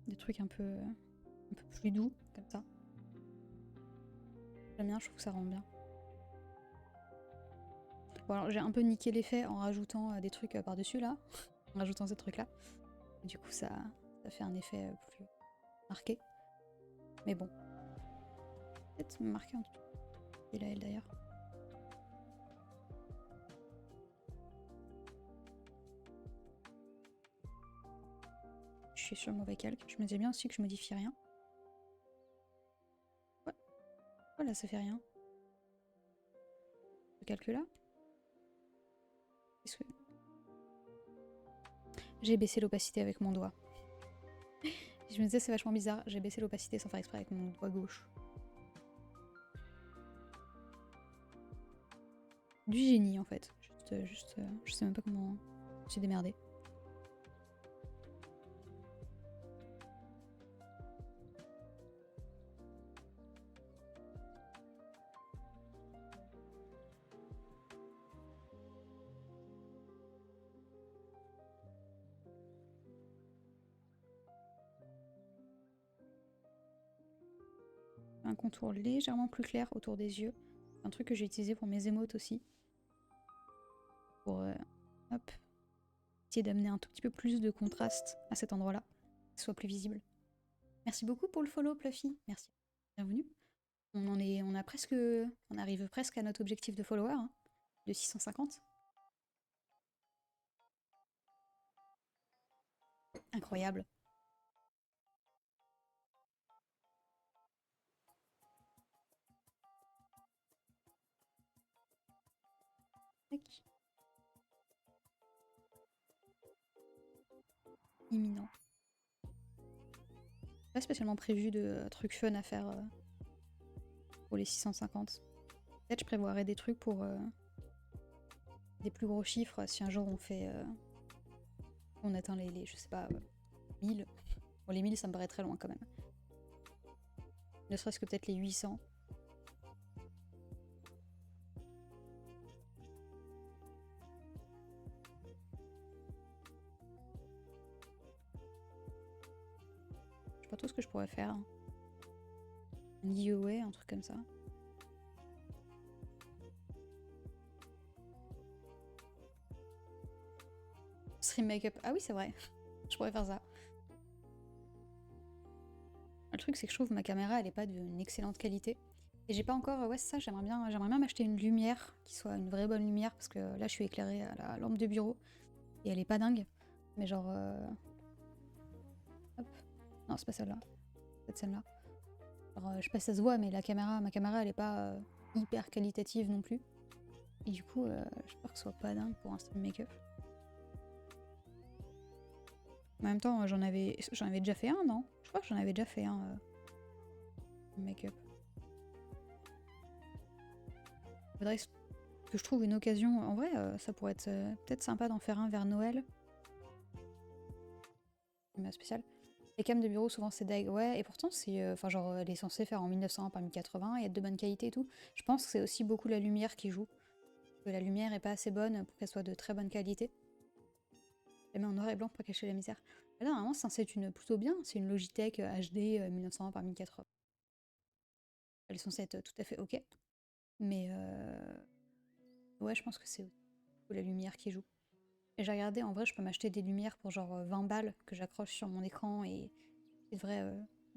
Des trucs un peu plus doux, comme ça. J'aime bien, je trouve que ça rend bien. Bon alors j'ai un peu niqué l'effet en rajoutant des trucs par-dessus là. En rajoutant ces trucs là. Et du coup ça fait un effet plus marqué. Mais bon. Peut-être marqué en tout cas. Et là elle d'ailleurs. Je suis sur le mauvais calque. Je me disais bien aussi que je modifie rien. Ouais. Voilà, ça fait rien. Ce calque là. Qu'est-ce que... J'ai baissé l'opacité avec mon doigt. Je me disais c'est vachement bizarre. J'ai baissé l'opacité sans faire exprès avec mon doigt gauche. Du génie en fait. Je sais même pas comment je me suis démerdée. Un contour légèrement plus clair autour des yeux. Un truc que j'ai utilisé pour mes émotes aussi. Pour hop, essayer d'amener un tout petit peu plus de contraste à cet endroit-là, que ce soit plus visible. Merci beaucoup pour le follow, Pluffy. Merci. Bienvenue. On arrive presque à notre objectif de followers, hein, de 650. Incroyable. Tac. Imminent. Pas spécialement prévu de trucs fun à faire pour les 650. Peut-être je prévoirais des trucs pour des plus gros chiffres si un jour on atteint les je sais pas, 1000. Bon, les 1000 ça me paraît très loin quand même. Ne serait-ce que peut-être les 800. Je sais pas tout ce que je pourrais faire. Un giveaway, un truc comme ça. Stream make-up. Ah oui, c'est vrai. Je pourrais faire ça. Le truc, c'est que je trouve que ma caméra, elle est pas d'une excellente qualité. Et j'ai pas encore... Ouais, c'est ça, j'aimerais bien m'acheter une lumière qui soit une vraie bonne lumière, parce que là, je suis éclairée à la lampe de bureau. Et elle est pas dingue. Mais genre... Hop. Non, c'est pas celle-là. C'est celle-là. Alors, je sais pas si ça se voit, mais ma caméra, elle est pas hyper qualitative non plus. Et du coup, j'ai peur que ce soit pas dingue pour un stream make-up. En même temps, j'en avais déjà fait un, non? Je crois que j'en avais déjà fait un make-up. Faudrait que je trouve une occasion. En vrai, ça pourrait être peut-être sympa d'en faire un vers Noël. Mais spécial. Les cams de bureau, souvent c'est deg. Ouais, et pourtant, c'est. Enfin, genre, elle est censée faire en 1900 par 1080 et être de bonne qualité et tout. Je pense que c'est aussi beaucoup la lumière qui joue. Que la lumière est pas assez bonne pour qu'elle soit de très bonne qualité. Elle met en noir et blanc pour cacher la misère. Là, normalement, c'est une plutôt bien. C'est une Logitech HD 1920 par 1080. Elle est censée être tout à fait ok. Mais ouais, je pense que c'est la lumière qui joue. Et j'ai regardé, en vrai, je peux m'acheter des lumières pour genre 20 balles que j'accroche sur mon écran et qui devrait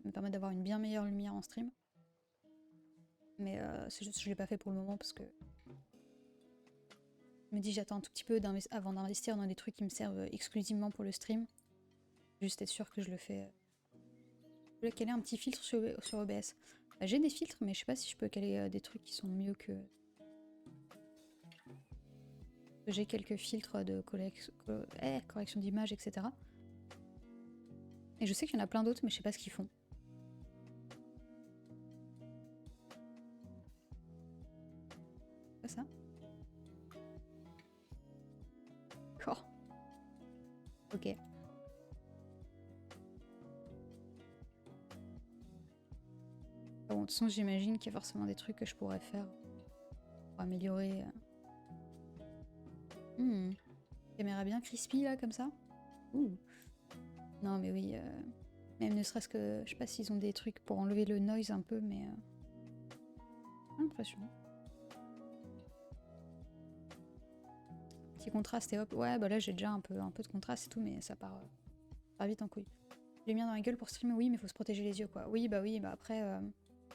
me permettre d'avoir une bien meilleure lumière en stream. Mais c'est juste que je l'ai pas fait pour le moment parce que je me dis j'attends un tout petit peu avant d'investir dans des trucs qui me servent exclusivement pour le stream. Juste être sûr que je le fais. Je voulais caler un petit filtre sur OBS. Bah, j'ai des filtres, mais je sais pas si je peux caler des trucs qui sont mieux que... J'ai quelques filtres de correction d'image, etc. Et je sais qu'il y en a plein d'autres, mais je sais pas ce qu'ils font. C'est ça? D'accord. Ok. Bon, de toute façon, j'imagine qu'il y a forcément des trucs que je pourrais faire pour améliorer. Caméra bien crispy là, comme ça. Ouh. Non, mais oui. Même ne serait-ce que. Je sais pas s'ils ont des trucs pour enlever le noise un peu, mais. J'ai l'impression. Petit contraste et hop. Ouais, bah là j'ai déjà un peu de contraste et tout, mais ça part vite en couille. Lumière dans la gueule pour streamer, oui, mais faut se protéger les yeux quoi. Oui, bah après.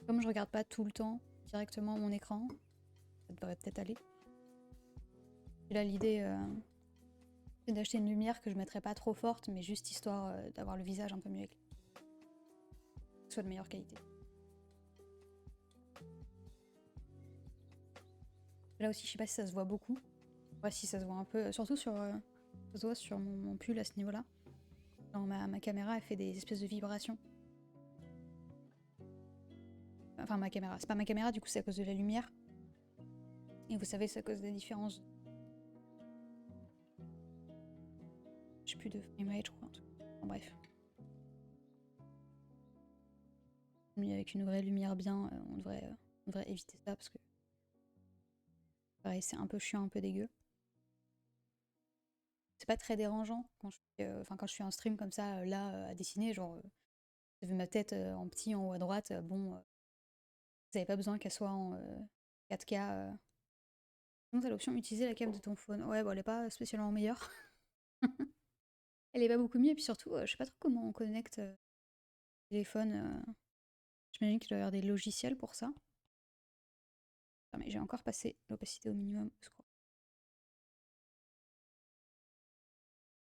Comme je regarde pas tout le temps directement mon écran, ça devrait peut-être aller. Et là, l'idée, c'est d'acheter une lumière que je mettrais pas trop forte, mais juste histoire d'avoir le visage un peu mieux éclairé. Que ce soit de meilleure qualité. Là aussi, je sais pas si ça se voit beaucoup. Ouais, si ça se voit un peu, surtout sur, ça se voit sur mon pull à ce niveau-là. Ma caméra, elle fait des espèces de vibrations. Enfin, ma caméra, c'est pas ma caméra, du coup, c'est à cause de la lumière. Et vous savez, c'est à cause des différences. J'ai plus de framerate, je crois. Enfin, bref. Mais avec une vraie lumière bien, on devrait éviter ça parce que. Pareil, c'est un peu chiant, un peu dégueu. C'est pas très dérangeant quand quand je fais un stream comme ça, là, à dessiner, genre, j'ai vu ma tête en petit en haut à droite, bon, vous avez pas besoin qu'elle soit en 4K. Sinon, t'as l'option utiliser la cam de ton phone. Ouais, bon, elle est pas spécialement meilleure. Elle est pas beaucoup mieux, et puis surtout, je sais pas trop comment on connecte le téléphone. J'imagine qu'il doit y avoir des logiciels pour ça. Non, mais j'ai encore passé l'opacité au minimum, je crois.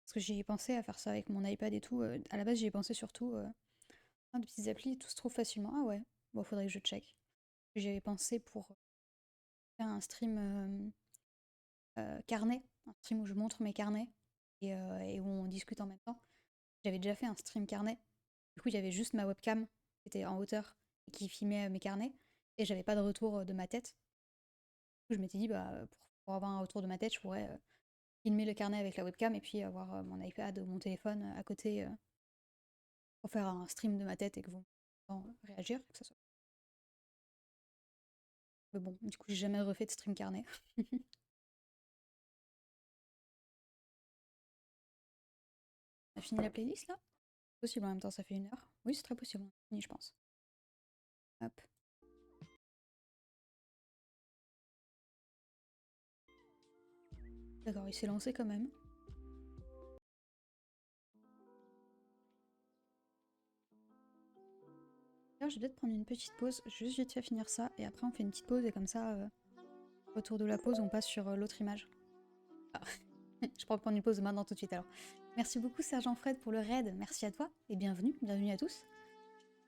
Parce que j'y ai pensé à faire ça avec mon iPad et tout. À la base, j'y ai pensé surtout de petites applis, tout se trouve facilement. Ah ouais, bon, faudrait que je check. J'y avais pensé pour faire un stream carnet, un stream où je montre mes carnets et où on discute en même temps. J'avais déjà fait un stream carnet. Du coup, il y avait juste ma webcam qui était en hauteur et qui filmait mes carnets. Et j'avais pas de retour de ma tête. Du coup, je m'étais dit, bah, pour avoir un retour de ma tête, je pourrais filmer le carnet avec la webcam et puis avoir mon iPad ou mon téléphone à côté pour faire un stream de ma tête et que vous pouvez réagir. Que ça soit. Mais bon, du coup, j'ai jamais refait de stream carnet. On a fini la playlist là? Possible en même temps, ça fait 1 heure. Oui, c'est très possible. On a fini, je pense. Hop. D'accord, il s'est lancé quand même. D'ailleurs, je vais peut-être prendre une petite pause. Juste vite fait finir ça et après on fait une petite pause et comme ça, autour de la pause, on passe sur l'autre image. Ah. Je pourrais prendre une pause maintenant tout de suite alors. Merci beaucoup Sergent Fred pour le raid. Merci à toi et bienvenue à tous.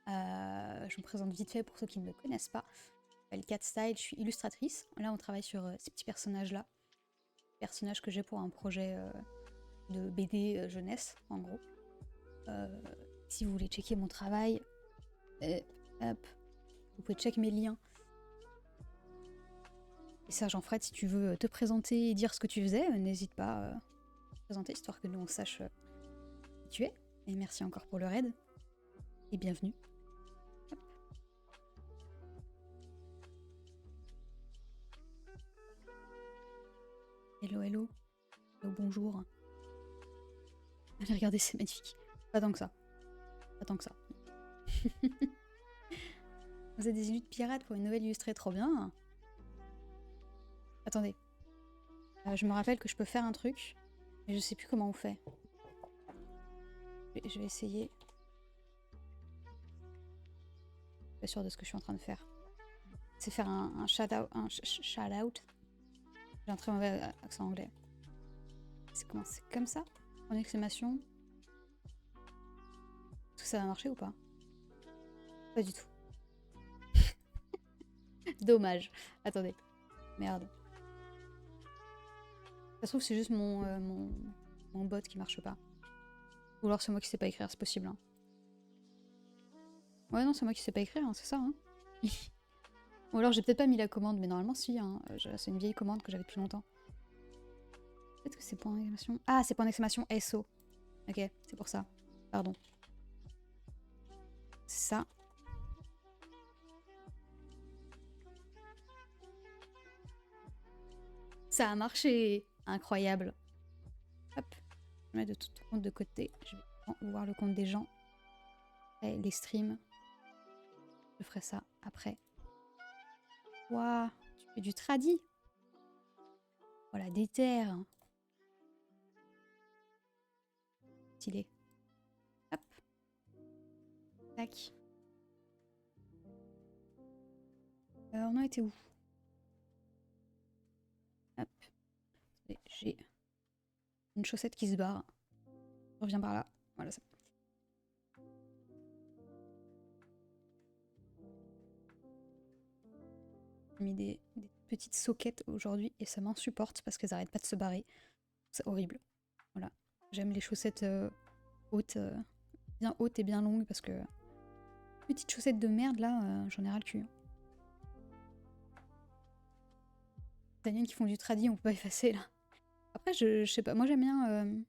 Je me présente vite fait pour ceux qui ne me connaissent pas. Je m'appelle Cat Style, je suis illustratrice. Là, on travaille sur ces petits personnages-là. Personnages que j'ai pour un projet de BD jeunesse, en gros. Si vous voulez checker mon travail, hop, vous pouvez checker mes liens. Et Sergent Fred, si tu veux te présenter et dire ce que tu faisais, n'hésite pas à te présenter, histoire que nous on sache qui tu es. Et merci encore pour le raid. Et bienvenue. Hop. Hello, hello. Hello, bonjour. Allez, regardez, c'est magnifique. Pas tant que ça. Pas tant que ça. Vous êtes des illutres pirates pour une nouvelle illustrée, trop bien. Attendez. Je me rappelle que je peux faire un truc, mais je sais plus comment on fait. Je vais essayer. Je suis pas sûre de ce que je suis en train de faire. C'est faire un shout-out. Shout-out. J'ai un très mauvais accent anglais. C'est comment? C'est comme ça? En exclamation. Est-ce que ça va marcher ou pas? Pas du tout. Dommage. Attendez. Merde. Ça se trouve, c'est juste mon bot qui marche pas. Ou alors c'est moi qui sais pas écrire, c'est possible. Hein. Ouais, non, c'est moi qui sais pas écrire, hein, c'est ça. Hein. Ou alors j'ai peut-être pas mis la commande, mais normalement si. Hein. C'est une vieille commande que j'avais depuis longtemps. Peut-être que c'est point d'exclamation. Ah, c'est point d'exclamation SO. Ok, c'est pour ça. Pardon. C'est ça. Ça a marché. Incroyable. Hop. Je vais mettre de tout compte de côté. Je vais voir le compte des gens. Et les streams. Je ferai ça après. Waouh, tu fais du tradi. Voilà, des terres. Stylé. Hop. Tac. On a été où? Hop. J'ai une chaussette qui se barre. Je reviens par là. Voilà, ça. J'ai mis des petites soquettes aujourd'hui et ça m'insupporte parce qu'elles arrêtent pas de se barrer. C'est horrible. Voilà. J'aime les chaussettes hautes, bien hautes et bien longues parce que petites chaussettes de merde là, j'en ai ras le cul. Daniel qui font du tradi, on peut pas effacer là. Après, je sais pas, moi j'aime bien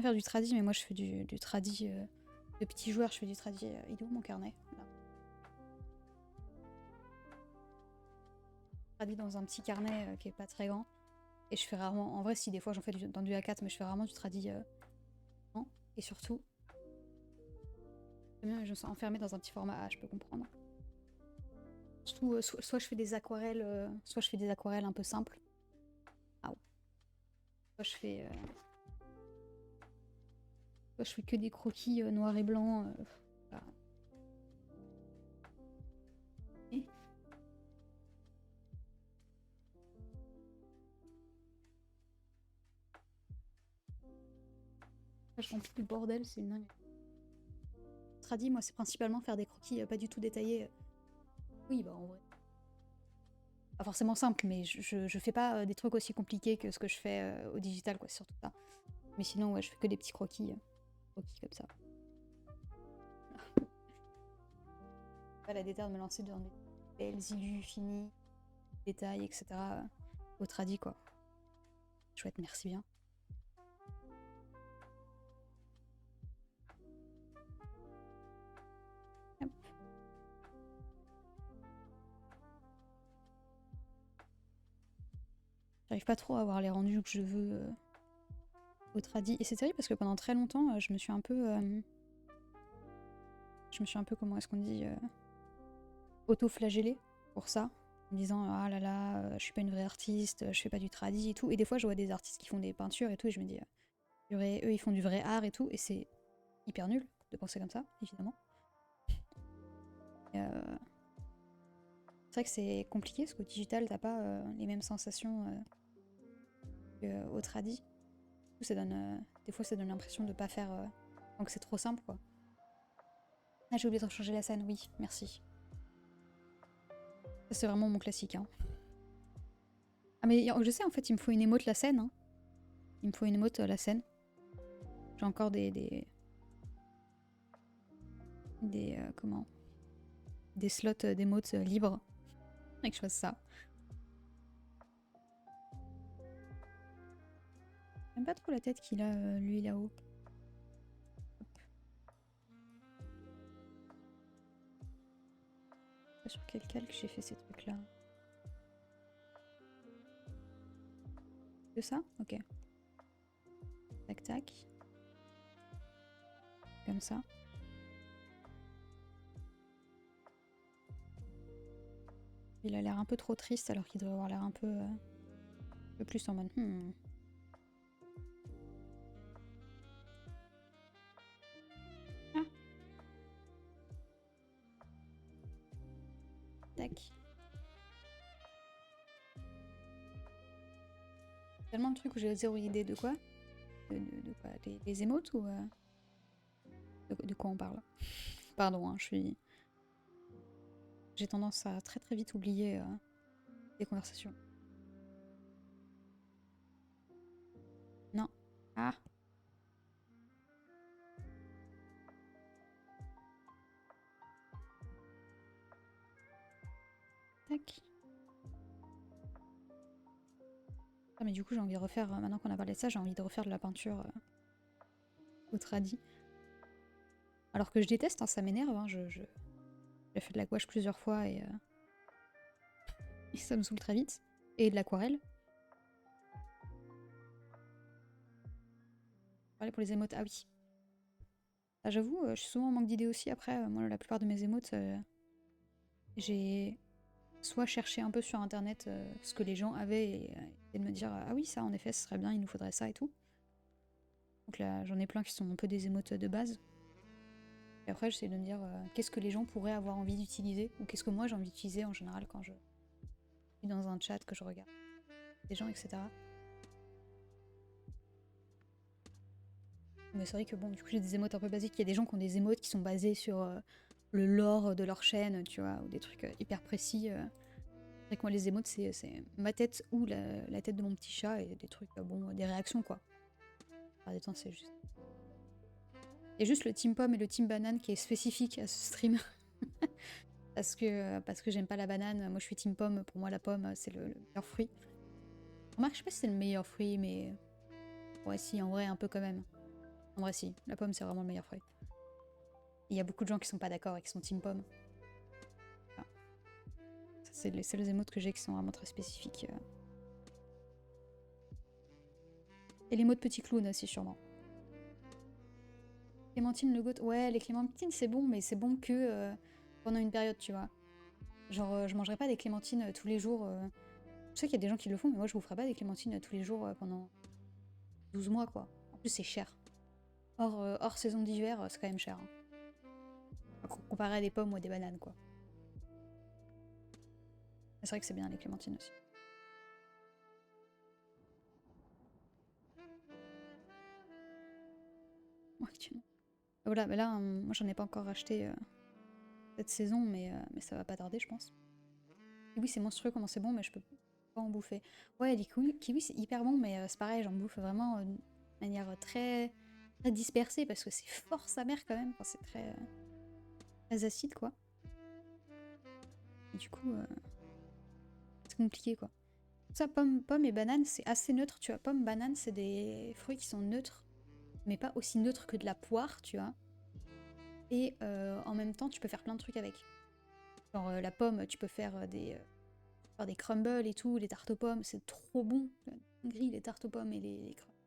faire du tradi, mais moi je fais du tradi de petits joueurs, je fais du tradi. Il est où mon carnet là. Tradi dans un petit carnet qui est pas très grand. Et je fais rarement, en vrai si des fois j'en fais dans du A4, mais je fais rarement du tradi. Non. Et surtout, je me sens enfermée dans un petit format A, je peux comprendre. Surtout, soit je fais des aquarelles, soit je fais des aquarelles un peu simples. Ah ouais. Soit je fais que des croquis noirs et blancs. Voilà. Et je remplis le bordel, c'est une dingue. Tradi, moi, c'est principalement faire des croquis pas du tout détaillés. Oui, bah en vrai. Pas forcément simple, mais je fais pas des trucs aussi compliqués que ce que je fais au digital, quoi, c'est surtout ça. Mais sinon, ouais, je fais que des petits croquis comme ça. Pas la déterre de me lancer dans des belles illus finis, détails, etc. Au tradi, quoi. Chouette, merci bien. Hop. J'arrive pas trop à avoir les rendus que je veux au tradi. Et c'est terrible parce que pendant très longtemps, je me suis un peu... comment est-ce qu'on dit auto-flagellée pour ça. En me disant, ah là là, je suis pas une vraie artiste, je fais pas du tradi et tout. Et des fois, je vois des artistes qui font des peintures et tout, et je me dis, eux, ils font du vrai art et tout. Et c'est hyper nul de penser comme ça, évidemment. C'est vrai que c'est compliqué parce qu'au digital, t'as pas les mêmes sensations qu'au tradi. Ça donne, des fois, ça donne l'impression de pas faire. Donc c'est trop simple, quoi. Ah, j'ai oublié de changer la scène, oui, merci. Ça, c'est vraiment mon classique. Hein. Ah, mais je sais, en fait, il me faut une émote la scène. Hein. Il me faut une émote la scène. J'ai encore comment des slots d'émotes libres. Faudrait que je fasse ça. J'aime pas trop la tête qu'il a, lui, là-haut. Sur quel calque j'ai fait ces trucs-là? Que ça? Ok. Tac, tac. Comme ça. Il a l'air un peu trop triste alors qu'il devrait avoir l'air un peu plus en mode Ah. Tac. Tellement de trucs où j'ai zéro idée de quoi. De quoi? Les émotes ou de quoi on parle? Pardon, hein, j'ai tendance à très très vite oublier des conversations. Ah, mais du coup, j'ai envie de refaire, maintenant qu'on a parlé de ça, j'ai envie de refaire de la peinture au tradi. Alors que je déteste, hein, ça m'énerve. Hein, j'ai fait de la gouache plusieurs fois et ça me saoule très vite. Et de l'aquarelle. Pareil pour les émotes. Ah oui. Ah, j'avoue, je suis souvent en manque d'idées aussi. Après, moi, la plupart de mes émotes, j'ai soit cherché un peu sur internet ce que les gens avaient et de me dire ah oui, ça en effet, ce serait bien, il nous faudrait ça et tout. Donc là, j'en ai plein qui sont un peu des émotes de base. Et après, j'essaie de me dire qu'est-ce que les gens pourraient avoir envie d'utiliser ou qu'est-ce que moi j'ai envie d'utiliser en général quand je suis dans un chat, que je regarde des gens, etc. Mais c'est vrai que bon, du coup, j'ai des émotes un peu basiques. Il y a des gens qui ont des émotes qui sont basées sur le lore de leur chaîne, tu vois, ou des trucs hyper précis. C'est vrai que moi, les émotes, c'est ma tête ou la tête de mon petit chat et des trucs, bon, des réactions, quoi. Par des temps, c'est juste. Il y a juste le team pomme et le team banane qui est spécifique à ce stream. parce que j'aime pas la banane. Moi, je suis team pomme. Pour moi, la pomme, c'est le meilleur fruit. Remarque, je sais pas si c'est le meilleur fruit, mais. Ouais, si, en vrai, un peu quand même. En vrai, si. La pomme, c'est vraiment le meilleur fruit. Il y a beaucoup de gens qui sont pas d'accord et qui sont team pomme. Enfin, ça, c'est les seules émotes que j'ai qui sont vraiment très spécifiques. Et les mots de petit clown aussi, sûrement. Clémentine le goût. Ouais, les clémentines, c'est bon, mais c'est bon que pendant une période, tu vois. Genre, je mangerai pas des clémentines tous les jours. Je sais qu'il y a des gens qui le font, mais moi, je vous ferai pas des clémentines tous les jours pendant 12 mois, quoi. En plus, c'est cher. Hors saison d'hiver, c'est quand même cher. Hein. Comparé à des pommes ou à des bananes, quoi. C'est vrai que c'est bien, les clémentines aussi. Ouais, voilà, mais là, moi, j'en ai pas encore acheté cette saison, mais ça va pas tarder, je pense. Et oui, c'est monstrueux comment c'est bon, mais je peux pas en bouffer. Ouais, les kiwis, c'est hyper bon, mais c'est pareil, j'en bouffe vraiment de manière très, très dispersée parce que c'est fort sa mère quand même. Enfin, c'est très, très acide, quoi. Et du coup, c'est compliqué, quoi. Ça, pomme et banane, c'est assez neutre, tu vois. Pomme, banane, c'est des fruits qui sont neutres, mais pas aussi neutres que de la poire, tu vois. Et en même temps, tu peux faire plein de trucs avec. Genre la pomme, tu peux faire faire des crumbles et tout, les tartes aux pommes, c'est trop bon. Gris, les tartes aux pommes et les crumbles.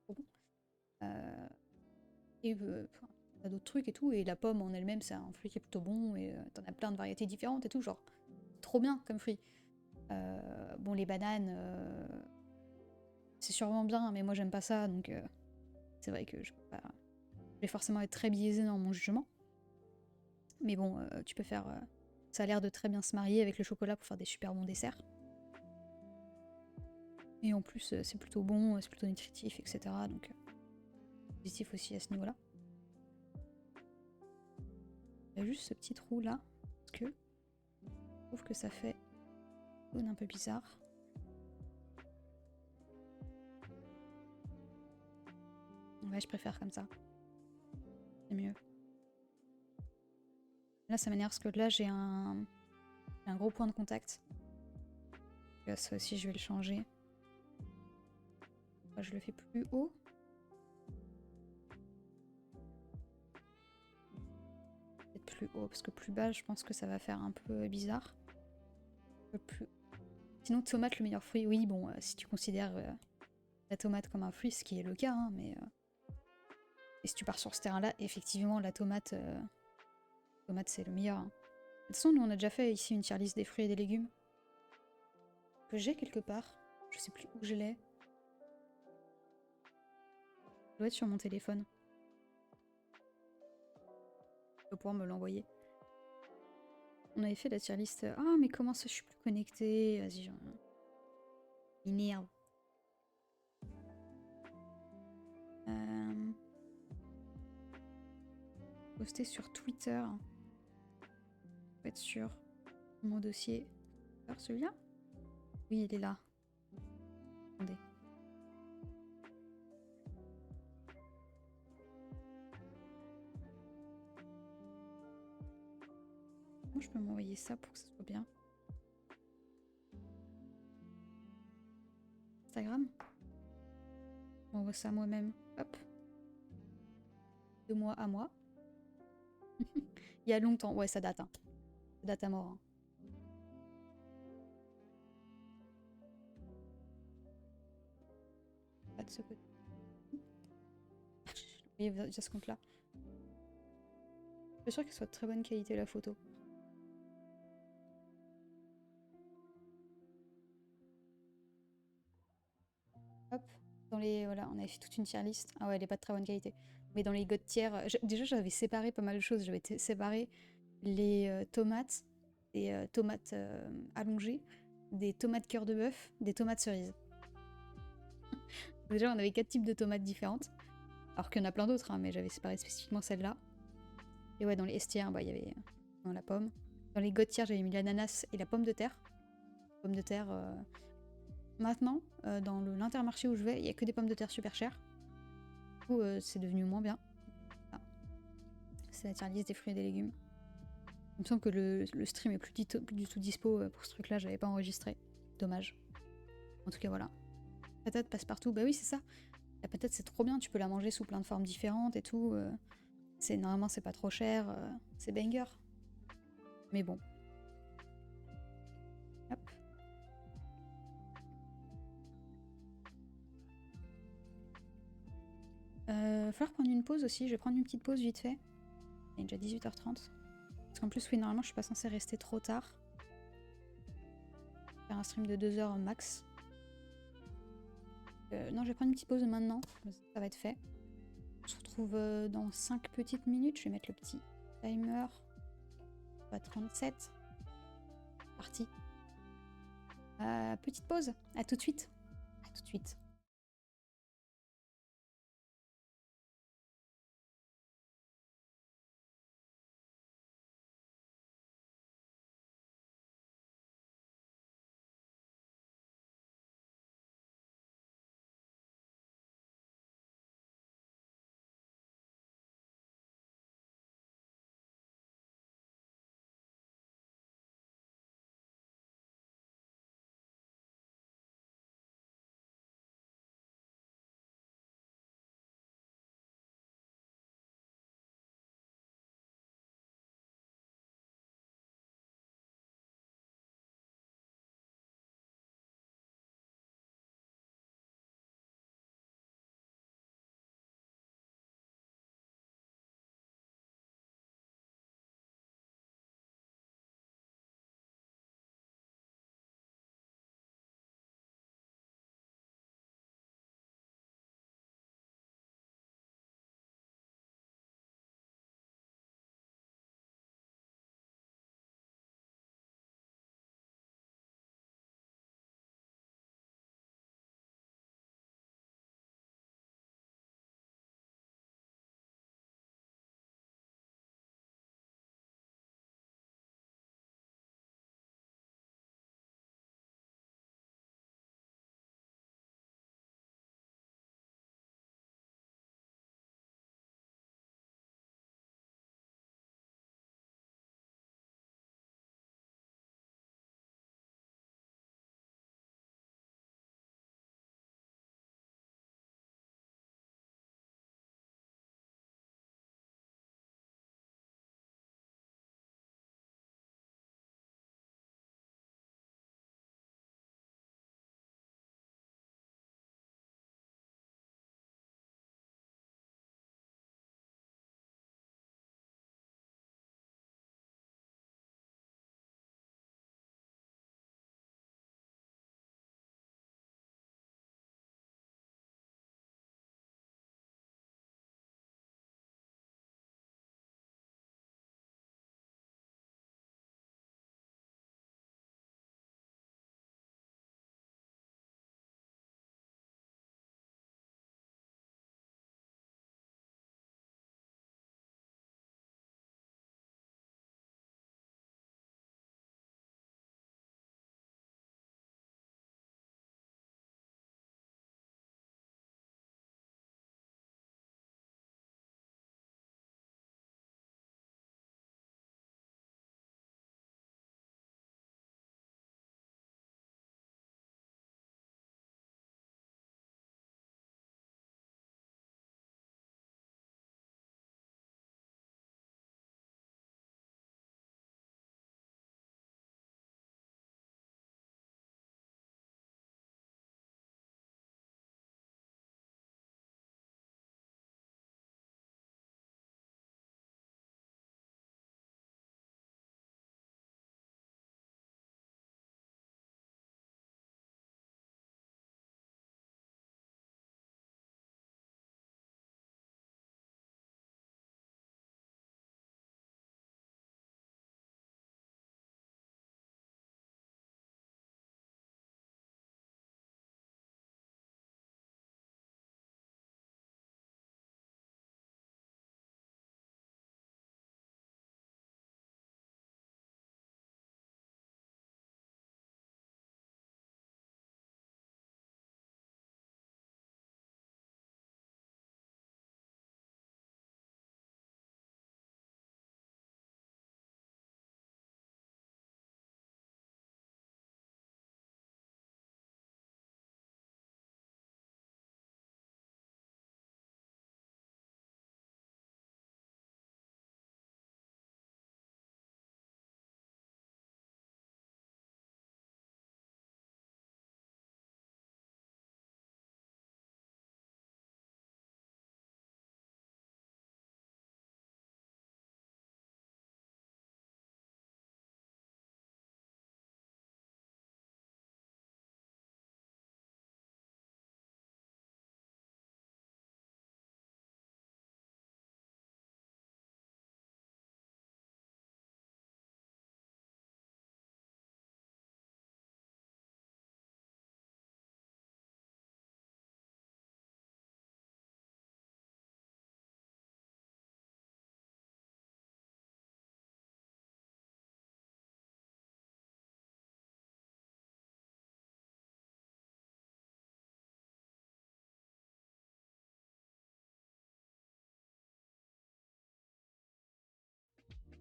Trop bon. Et t'as d'autres trucs et tout. Et la pomme en elle-même, c'est un fruit qui est plutôt bon. Et t'en as plein de variétés différentes et tout. Genre, trop bien comme fruit. Bon, les bananes, c'est sûrement bien, mais moi j'aime pas ça. Donc, c'est vrai que je vais forcément être très biaisée dans mon jugement. Mais bon, tu peux faire. Ça a l'air de très bien se marier avec le chocolat pour faire des super bons desserts. Et en plus, c'est plutôt bon, c'est plutôt nutritif, etc. Donc, positif aussi à ce niveau-là. Il y a juste ce petit trou là, parce que je trouve que ça fait un peu bizarre. Ouais, je préfère comme ça. C'est mieux. Là, ça m'énerve parce que là, j'ai un gros point de contact. Ça aussi, je vais le changer. Je le fais plus haut. Peut-être plus haut, parce que plus bas, je pense que ça va faire un peu bizarre. Un peu plus. Sinon, tomate, le meilleur fruit. Oui, bon, si tu considères la tomate comme un fruit, ce qui est le cas, hein, mais. Et si tu pars sur ce terrain-là, effectivement, la tomate, c'est le meilleur. Hein. De toute façon, nous, on a déjà fait ici une tier list des fruits et des légumes. Que j'ai quelque part. Je sais plus où je l'ai. Ça doit être sur mon téléphone. Je vais pouvoir me l'envoyer. On avait fait la tier list. Ah, mais comment ça, je suis plus connectée. Vas-y, j'en. Il m'énerve. Poster sur Twitter. Faut être sûr. Mon dossier. Alors, celui-là? Oui, il est là. Attendez. Comment je peux m'envoyer ça pour que ce soit bien? Instagram. On voit ça moi-même. Hop. De mois à mois. Il y a longtemps. Ouais, ça date. Hein. Ça date à mort. Hein. Pas de ce côté. Oui, il y a ce compte-là. Je suis sûre qu'il soit de très bonne qualité la photo. Hop. Dans les, voilà, on avait fait toute une tier list. Ah ouais, elle est pas de très bonne qualité. Mais dans les God tiers, déjà j'avais séparé pas mal de choses. J'avais séparé les tomates, des tomates allongées, des tomates cœur de bœuf, des tomates cerises. Déjà, on avait 4 types de tomates différentes. Alors qu'il y en a plein d'autres, hein, mais j'avais séparé spécifiquement celle-là. Et ouais, dans les S tiers, bah, il y avait dans la pomme. Dans les God tiers, j'avais mis l'ananas et la pomme de terre. Pomme de terre. Maintenant, dans l'Intermarché où je vais, il n'y a que des pommes de terre super chères. Du coup, c'est devenu moins bien. Ah. C'est la tier list des fruits et des légumes. Il me semble que le stream est plus du tout dispo pour ce truc-là, j'avais pas enregistré. Dommage. En tout cas, voilà. Patate passe partout. Bah oui, c'est ça. La patate, c'est trop bien. Tu peux la manger sous plein de formes différentes et tout. Normalement, c'est pas trop cher. C'est banger. Mais bon. Hop. Va falloir prendre une pause aussi. Je vais prendre une petite pause vite fait. Il est déjà 18h30. Parce qu'en plus, oui, normalement, je suis pas censée rester trop tard. Faire un stream de 2 heures max. Non, je vais prendre une petite pause maintenant. Ça va être fait. On se retrouve dans 5 petites minutes. Je vais mettre le petit timer. À 37. Parti. Petite pause. À tout de suite. À tout de suite.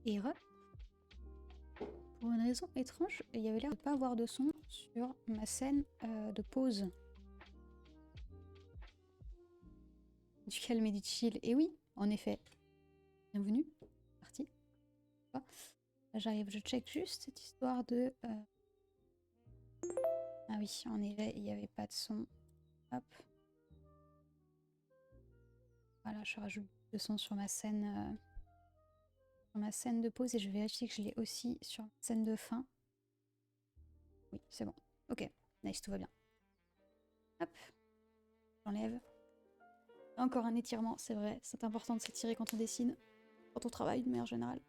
Et pour une raison étrange, il y avait l'air de pas avoir de son sur ma scène de pause. Du calme et du chill. Et oui, en effet. Bienvenue. Parti. Là, j'arrive, je check juste cette histoire de... Ah oui, en effet, il n'y avait pas de son. Hop. Voilà, je rajoute le son sur ma scène de pause et je vérifie que je l'ai aussi sur ma scène de fin. Oui, c'est bon. Ok, nice, tout va bien. Hop, j'enlève. Encore un étirement, c'est vrai, c'est important de s'étirer quand on dessine, quand on travaille de manière générale.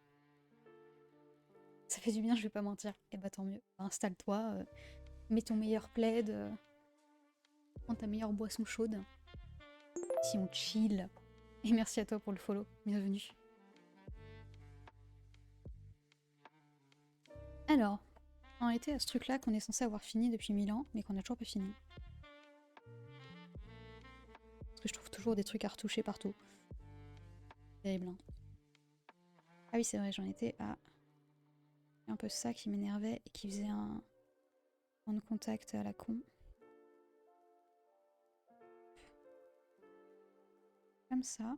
Ça fait du bien, je vais pas mentir. Et bah tant mieux. Installe-toi, mets ton meilleur plaid, prends ta meilleure boisson chaude. Si on chill. Et merci à toi pour le follow, bienvenue. Alors, on était à ce truc-là qu'on est censé avoir fini depuis 1000 ans, mais qu'on a toujours pas fini. Parce que je trouve toujours des trucs à retoucher partout. Terrible, hein. Ah oui, c'est vrai, j'en étais à... un peu ça qui m'énervait et qui faisait un point de contact à la con. Comme ça.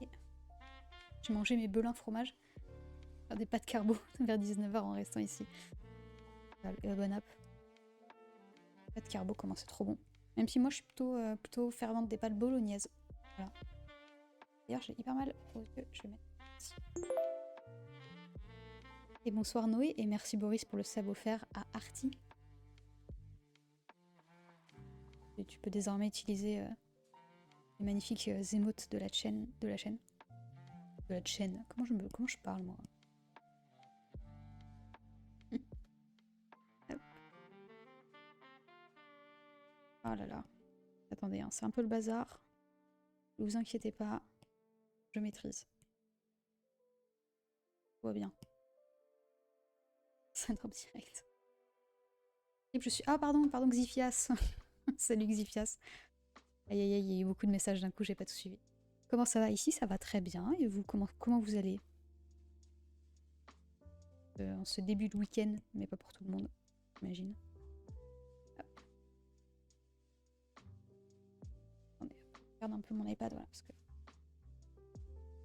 Et... j'ai mangé mes belins fromage. Faire des pâtes carbo vers 19 h en restant ici. Bon app. Pâtes carbo, comment c'est trop bon. Même si moi je suis plutôt fervente des pâtes bolognaises. Voilà. D'ailleurs j'ai hyper mal aux yeux, je vais mettre ici. Et bonsoir Noé, et merci Boris pour le sub offert à Arty. Et tu peux désormais utiliser les magnifiques émotes de la chaîne. Comment je parle moi? Oh là là. Attendez, hein, c'est un peu le bazar. Ne vous inquiétez pas, je maîtrise. Tout va bien. C'est un drop direct. Et je suis... Ah pardon, Xifias. Salut Xifias. Aïe aïe aïe, il y a eu beaucoup de messages d'un coup, j'ai pas tout suivi. Comment ça va ici? Ça va très bien. Et vous, comment vous allez en ce début de week-end, mais pas pour tout le monde, j'imagine. Attendez, je regarde un peu mon iPad, voilà, parce que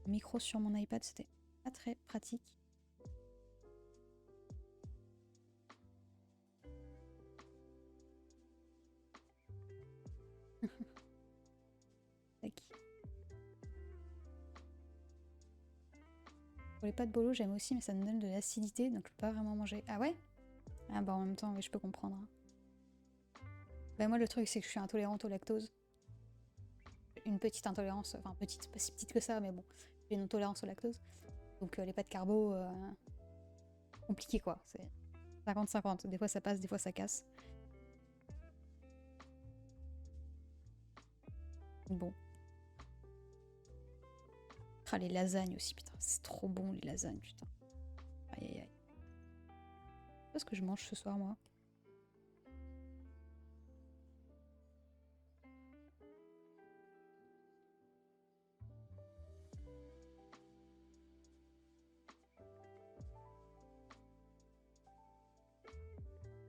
le micro sur mon iPad, c'était pas très pratique. Tac. Pour les pâtes bolo, j'aime aussi, mais ça me donne de l'acidité, donc je peux pas vraiment manger. Ah ouais? Ah bah en même temps, oui, je peux comprendre. Bah moi, le truc, c'est que je suis intolérante au lactose. Une petite intolérance, enfin petite, pas si petite que ça, mais bon, j'ai une intolérance au lactose. Donc les pâtes carbo, compliqué quoi. C'est 50-50. Des fois ça passe, des fois ça casse. Bon. Ah, les lasagnes aussi, putain, c'est trop bon les lasagnes, putain. Aïe aïe aïe. Qu'est-ce que je mange ce soir, moi?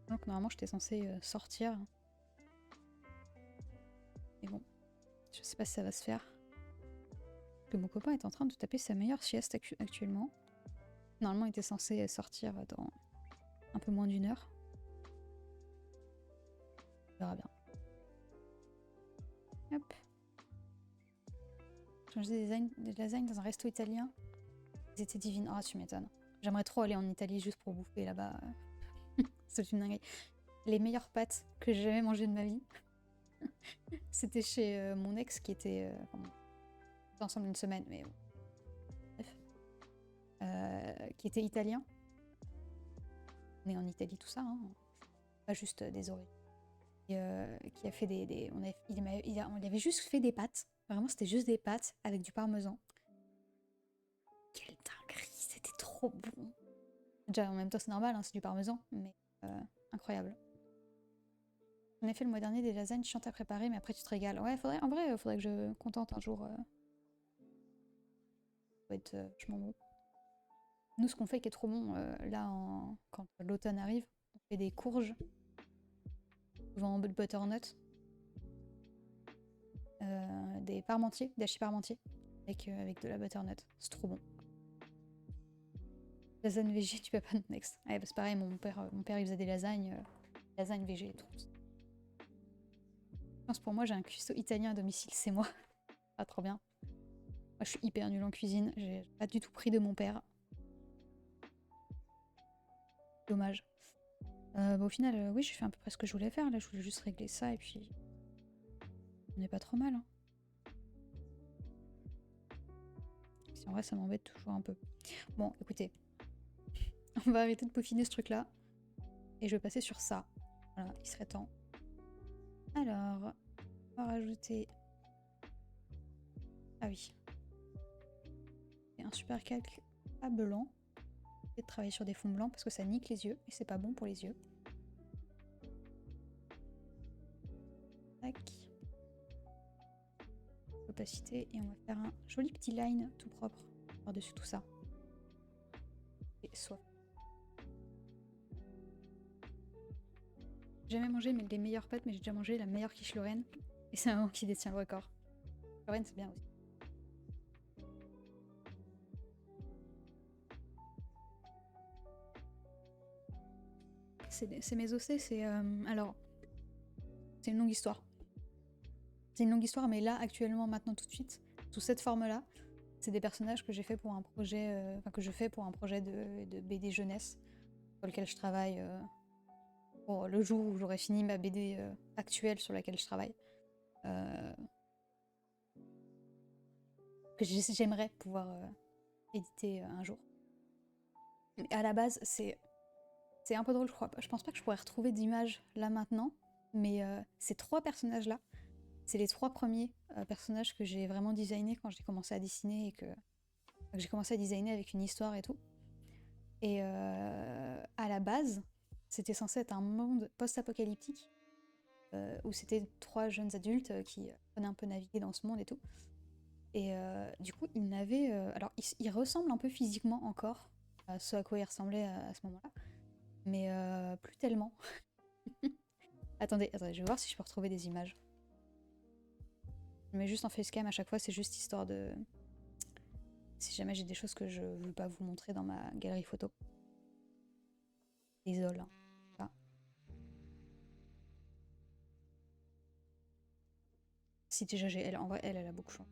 Donc normalement j'étais censée sortir. Mais bon, je sais pas si ça va se faire. Que mon copain est en train de taper sa meilleure sieste actuellement. Normalement il était censé sortir dans un peu moins d'1 heure. On verra bien. Hop. Changer des lasagnes dans un resto italien. Elles étaient divines. Ah, tu m'étonnes. J'aimerais trop aller en Italie juste pour bouffer là-bas. C'est une dinguerie. Les meilleures pâtes que j'ai jamais mangées de ma vie. C'était chez mon ex qui était... ensemble une semaine, mais bon. Bref. Qui était italien. On est en Italie, tout ça. Hein. Pas juste des origines. Et qui a fait il avait juste fait des pâtes. Vraiment, c'était juste des pâtes avec du parmesan. Quelle dinguerie, c'était trop bon. Déjà, en même temps, c'est normal, hein, c'est du parmesan, mais incroyable. On a fait le mois dernier des lasagnes chiantes à préparer, mais après tu te régales. Ouais, en vrai, faudrait que je contente un jour. Ça doit être vachement bon. Nous, ce qu'on fait qui est trop bon, là, quand l'automne arrive, on fait des courges, souvent en butternut, des parmentiers, des hachis parmentiers, avec de la butternut. C'est trop bon. Lasagne végé, tu peux pas next. Ouais, bah, c'est pareil, mon père il faisait des lasagnes végé et tout. Je pense pour moi, j'ai un cuistot italien à domicile, c'est moi. Ah, trop bien. Moi, je suis hyper nulle en cuisine, j'ai pas du tout pris de mon père. Dommage. Bah, au final, oui, j'ai fait à peu près ce que je voulais faire. Là, je voulais juste régler ça et puis on n'est pas trop mal. Hein. Si en vrai, ça m'embête toujours un peu. Bon, écoutez, on va arrêter de peaufiner ce truc-là et je vais passer sur ça. Voilà, il serait temps. Alors, on va rajouter. Ah oui. Et un super calque à blanc. Et de travailler sur des fonds blancs parce que ça nique les yeux et c'est pas bon pour les yeux. Tac. Opacité et on va faire un joli petit line tout propre par-dessus tout ça. Et soit. J'ai jamais mangé les meilleures pâtes, mais j'ai déjà mangé la meilleure quiche Lorraine. Et c'est maman qui détient le record. Lorraine, c'est bien aussi. C'est mes OC, c'est... alors, c'est une longue histoire. C'est une longue histoire, mais là, actuellement, maintenant, tout de suite, sous cette forme-là, c'est des personnages que j'ai fait pour un projet... Enfin, que je fais pour un projet de BD jeunesse, sur lequel je travaille pour le jour où j'aurai fini ma BD actuelle sur laquelle je travaille. Que j'aimerais pouvoir éditer un jour. Mais à la base, c'est un peu drôle, je crois. Je pense pas que je pourrais retrouver d'images là maintenant, mais ces trois personnages-là, c'est les trois premiers personnages que j'ai vraiment designés quand j'ai commencé à dessiner et que j'ai commencé à designer avec une histoire et tout. Et à la base, c'était censé être un monde post-apocalyptique où c'était trois jeunes adultes qui venaient un peu naviguer dans ce monde et tout. Et du coup, ils n'avaient... alors, ils ressemblent un peu physiquement encore à ce à quoi ils ressemblaient à ce moment-là, mais plus tellement. Attendez, je vais voir si je peux retrouver des images. Je mets juste en facecam à chaque fois, c'est juste histoire de... Si jamais j'ai des choses que je veux pas vous montrer dans ma galerie photo. Désolé. Hein. Ah. Si déjà j'ai elle, en vrai, elle a beaucoup changé.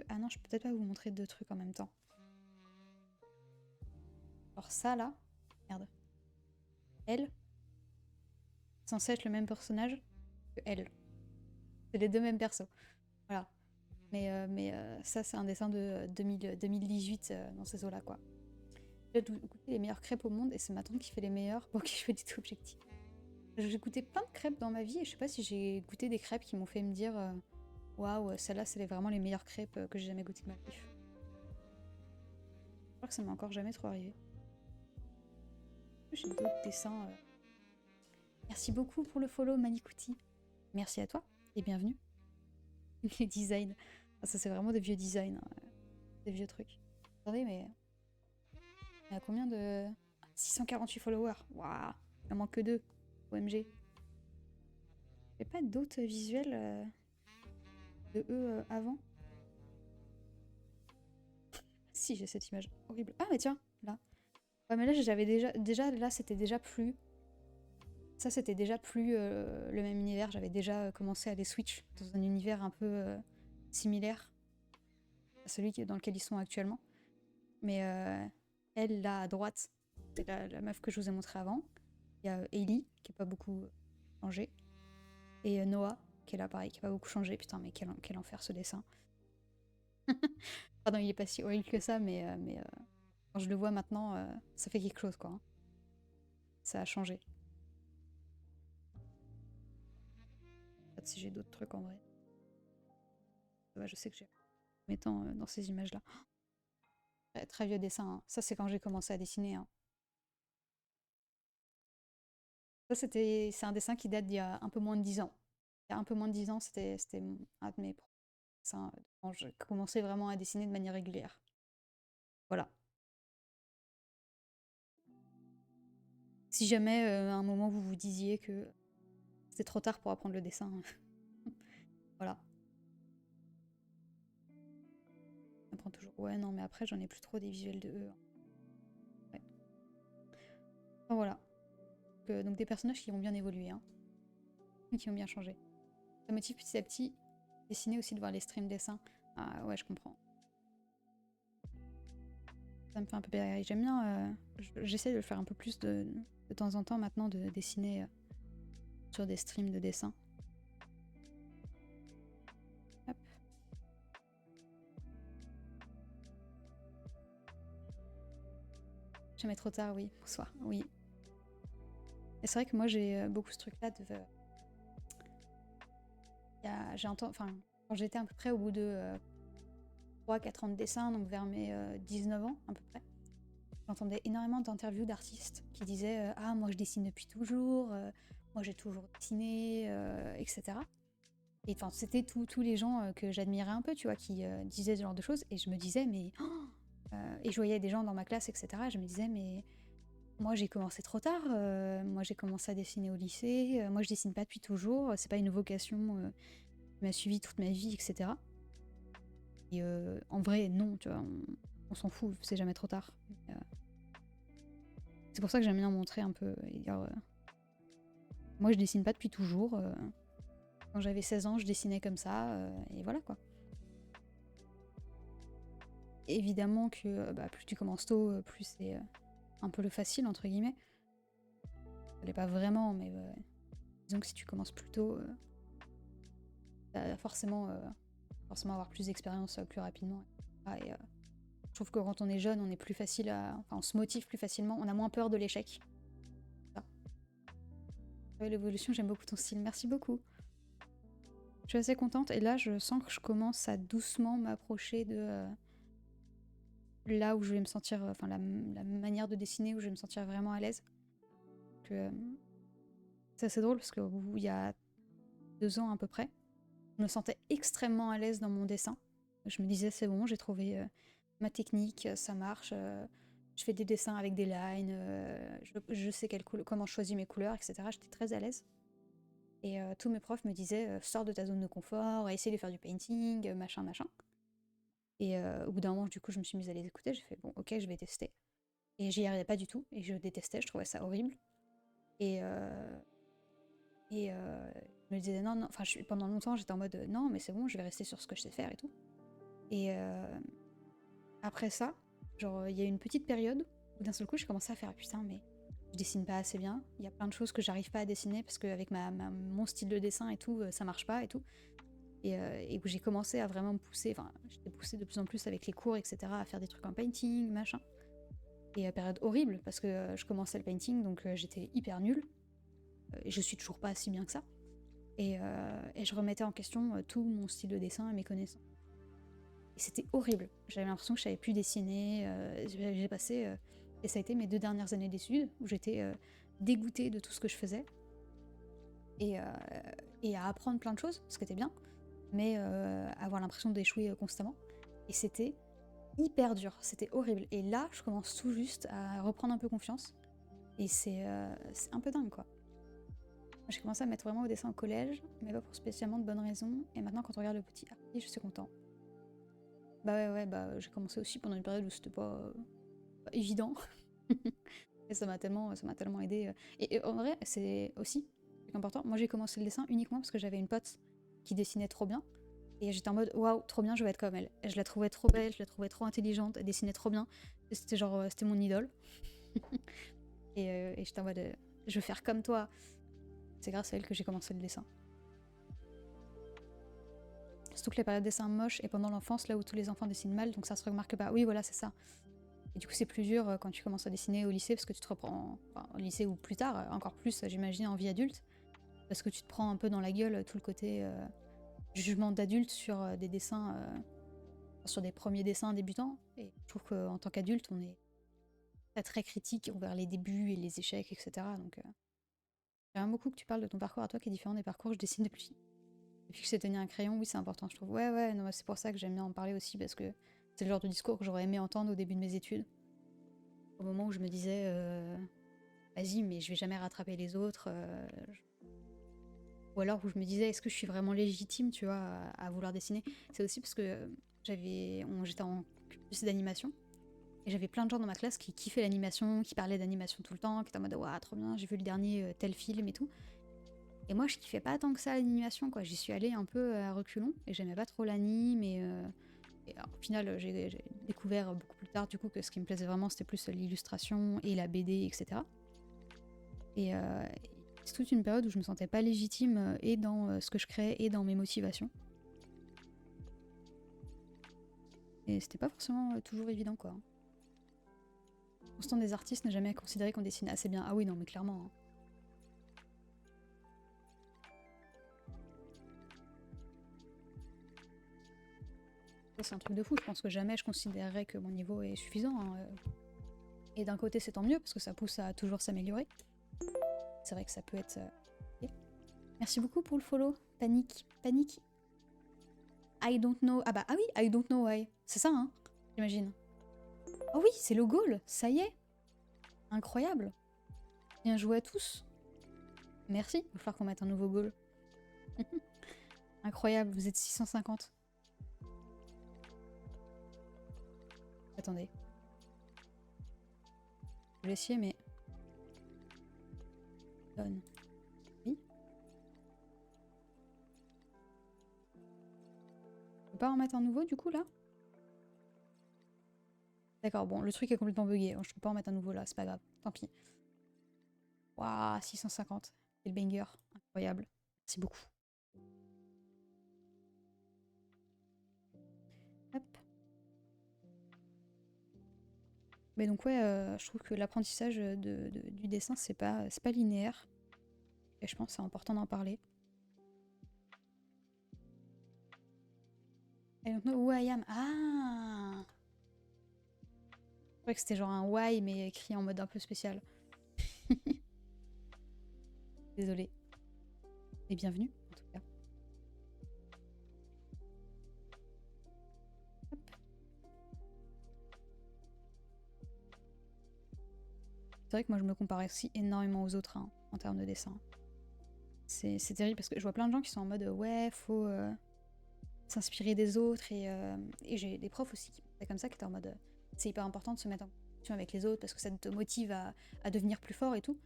Ah non, je peux peut-être pas vous montrer deux trucs en même temps. Alors ça là, merde. Elle, censé être le même personnage que elle. C'est les deux mêmes persos. Voilà. Mais ça, c'est un dessin de 2018 dans ces eaux-là, quoi. J'ai goûté les meilleures crêpes au monde et c'est ma tante qui fait les meilleures. Bon, ok, je fais du tout objectif. J'ai goûté plein de crêpes dans ma vie et je sais pas si j'ai goûté des crêpes qui m'ont fait me dire waouh, celle-là, c'est vraiment les meilleures crêpes que j'ai jamais goûtées de ma vie. Je crois que ça m'est encore jamais trop arrivé. J'ai d'autres dessins. Merci beaucoup pour le follow, Manikuti. Merci à toi et bienvenue. Les designs. Ah, ça, c'est vraiment des vieux designs, hein, des vieux trucs. Attendez, mais il y a combien de... 648 followers. Waouh, il en manque que 2. OMG. Il n'y a pas d'autres visuels de eux avant? Si, j'ai cette image horrible. Ah, mais tiens, là. Ouais, mais là, j'avais déjà là, c'était déjà plus... Ça, c'était déjà plus le même univers. J'avais déjà commencé à les switch dans un univers un peu similaire à celui dans lequel ils sont actuellement. Mais elle, là, à droite, c'est la meuf que je vous ai montrée avant. Il y a Ellie, qui n'a pas beaucoup changé. Et Noah, qui est là, pareil, qui n'a pas beaucoup changé. Putain, mais quel enfer ce dessin. Pardon, il est pas si horrible que ça, mais quand je le vois maintenant, ça fait quelque chose, quoi. Hein. Ça a changé. Peut-être si j'ai d'autres trucs en vrai. Ouais, je sais que j'ai... Mettant dans ces images-là. Très, très vieux dessin. Hein. Ça, c'est quand j'ai commencé à dessiner. Hein. Ça, c'est un dessin qui date d'il y a un peu moins de 10 ans. Il y a un peu moins de 10 ans, c'était un de mes Ça, quand je commençais vraiment à dessiner de manière régulière. Voilà. Si jamais à un moment vous vous disiez que c'est trop tard pour apprendre le dessin, voilà. On apprend toujours. Ouais, non, mais après j'en ai plus trop des visuels de eux. Ouais. Enfin, voilà. Donc des personnages qui ont bien évolué, hein, et qui ont bien changé. Ça motive petit à petit. Dessiner aussi de voir les streams dessins. Ah ouais, je comprends. Ça me fait un peu périr. J'aime bien. J'essaie de le faire un peu plus de temps en temps maintenant, de dessiner sur des streams de dessin. Hop. Jamais trop tard, oui. Bonsoir. Oui. Et c'est vrai que moi j'ai beaucoup ce truc-là de. J'ai entendu. Enfin, quand j'étais à peu près au bout de 3-4 ans de dessin, donc vers mes 19 ans à peu près, j'entendais énormément d'interviews d'artistes qui disaient ah, moi je dessine depuis toujours, moi j'ai toujours dessiné, etc. Et enfin, c'était tous les gens que j'admirais un peu, tu vois, qui disaient ce genre de choses. Et je me disais, mais. Et je voyais des gens dans ma classe, etc. Je me disais, mais moi j'ai commencé trop tard. Moi j'ai commencé à dessiner au lycée. Moi je dessine pas depuis toujours. C'est pas une vocation qui m'a suivi toute ma vie, etc. Et en vrai, non, tu vois, on s'en fout, c'est jamais trop tard. C'est pour ça que j'aime bien montrer un peu et dire moi je dessine pas depuis toujours. Quand j'avais 16 ans, je dessinais comme ça, et voilà quoi. Évidemment que plus tu commences tôt, plus c'est un peu le facile, entre guillemets. Ça l'est pas vraiment, mais disons que si tu commences plus tôt, t'as forcément avoir plus d'expérience plus rapidement. Et je trouve que quand on est jeune, on est plus facile à. Enfin, on se motive plus facilement, on a moins peur de l'échec. Ça. Ouais, l'évolution, j'aime beaucoup ton style, merci beaucoup. Je suis assez contente, et là, je sens que je commence à doucement m'approcher de là où je vais me sentir. Enfin, la manière de dessiner où je vais me sentir vraiment à l'aise. C'est assez drôle parce qu'il y a 2 ans à peu près, je me sentais extrêmement à l'aise dans mon dessin. Je me disais, c'est bon, j'ai trouvé ma technique, ça marche. Je fais des dessins avec des lines, je sais comment je choisis mes couleurs, etc. J'étais très à l'aise. Et tous mes profs me disaient, sors de ta zone de confort, essaye de faire du painting, machin, machin. Et au bout d'un moment, du coup, je me suis mise à les écouter. J'ai fait, bon, ok, je vais tester. Et j'y arrivais pas du tout. Et je détestais, je trouvais ça horrible. Et je me disais non, non, enfin pendant longtemps j'étais en mode non mais c'est bon, je vais rester sur ce que je sais faire et tout. Et après ça, genre il y a eu une petite période où d'un seul coup j'ai commencé à faire putain mais je dessine pas assez bien, il y a plein de choses que j'arrive pas à dessiner parce qu'avec mon style de dessin et tout, ça marche pas et tout. Et où j'ai commencé à vraiment me pousser, enfin j'étais poussée de plus en plus avec les cours, etc., à faire des trucs en painting, machin. Et période horrible parce que je commençais le painting donc j'étais hyper nulle. Et je suis toujours pas si bien que ça. Et je remettais en question tout mon style de dessin et mes connaissances. Et c'était horrible. J'avais l'impression que je savais plus dessiner. J'ai passé, et ça a été mes 2 dernières années d'études, où j'étais dégoûtée de tout ce que je faisais. Et à apprendre plein de choses, ce qui était bien, mais avoir l'impression d'échouer constamment. Et c'était hyper dur, c'était horrible. Et là, je commence tout juste à reprendre un peu confiance. Et c'est un peu dingue, quoi. J'ai commencé à mettre vraiment au dessin au collège, mais pas pour spécialement de bonnes raisons. Et maintenant, quand on regarde le petit artiste, je suis content. Bah ouais, j'ai commencé aussi pendant une période où c'était pas évident. Et ça m'a tellement aidé. Et en vrai, c'est aussi important. Moi, j'ai commencé le dessin uniquement parce que j'avais une pote qui dessinait trop bien. Et j'étais en mode, waouh, trop bien, je vais être comme elle. Et je la trouvais trop belle, je la trouvais trop intelligente, elle dessinait trop bien. C'était genre, c'était mon idole. Et j'étais en mode, je veux faire comme toi. C'est grâce à elle que j'ai commencé le dessin. Surtout que les périodes de dessin moches et pendant l'enfance, là où tous les enfants dessinent mal, donc ça se remarque pas. Oui, voilà, c'est ça. Et du coup, c'est plus dur quand tu commences à dessiner au lycée, parce que tu te reprends, enfin, au lycée ou plus tard, encore plus, j'imagine, en vie adulte, parce que tu te prends un peu dans la gueule tout le côté jugement d'adulte sur des dessins, sur des premiers dessins débutants. Et je trouve qu'en tant qu'adulte, on est très très critique envers les débuts et les échecs, etc. Donc, j'aime beaucoup que tu parles de ton parcours à toi qui est différent des parcours que je dessine depuis. Fixer, tenir un crayon, oui, c'est important, je trouve. Ouais, ouais, non, c'est pour ça que j'aime bien en parler aussi, parce que c'est le genre de discours que j'aurais aimé entendre au début de mes études. Au moment où je me disais, vas-y, mais je vais jamais rattraper les autres. Ou alors où je me disais, est-ce que je suis vraiment légitime, tu vois, à vouloir dessiner. C'est aussi parce que j'étais en cursus d'animation. Et j'avais plein de gens dans ma classe qui kiffaient l'animation, qui parlaient d'animation tout le temps, qui étaient en mode waouh, trop bien, j'ai vu le dernier tel film et tout. Et moi, je kiffais pas tant que ça l'animation, quoi. J'y suis allée un peu à reculons et j'aimais pas trop l'anime. Et alors, au final, j'ai découvert beaucoup plus tard du coup que ce qui me plaisait vraiment, c'était plus l'illustration et la BD, etc. Et c'est toute une période où je me sentais pas légitime et dans ce que je créais et dans mes motivations. Et c'était pas forcément toujours évident, quoi. Constant des artistes n'est jamais considéré qu'on dessine assez bien. Ah oui, non, mais clairement. Hein. C'est un truc de fou. Je pense que jamais je considérerais que mon niveau est suffisant. Hein. Et d'un côté, c'est tant mieux parce que ça pousse à toujours s'améliorer. C'est vrai que ça peut être. Okay. Merci beaucoup pour le follow. Panique. Panique. I don't know. Ah bah, ah oui, I don't know why. C'est ça, hein, j'imagine. Oh oui, c'est le goal. Ça y est. Incroyable. Bien joué à tous. Merci. Il va falloir qu'on mette un nouveau goal. Incroyable, vous êtes 650. Attendez. Je vais essayer, mais... Donne. Oui. Je peux pas en mettre un nouveau, du coup, là? D'accord, bon, le truc est complètement bugué. Je peux pas en mettre un nouveau, là, c'est pas grave. Tant pis. Waouh, 650. C'est le banger. Incroyable. Merci beaucoup. Hop. Mais donc, ouais, je trouve que l'apprentissage du dessin, c'est pas linéaire. Et je pense que c'est important d'en parler. I don't know who I am. Ah! Je croyais que c'était genre un why, mais écrit en mode un peu spécial. Désolée. Et bienvenue, en tout cas. Hop. C'est vrai que moi, je me compare aussi énormément aux autres hein, en termes de dessin. C'est terrible parce que je vois plein de gens qui sont en mode ouais, faut s'inspirer des autres. Et j'ai des profs aussi qui étaient comme ça, qui étaient en mode c'est hyper important de se mettre en compétition avec les autres parce que ça te motive à devenir plus fort et tout.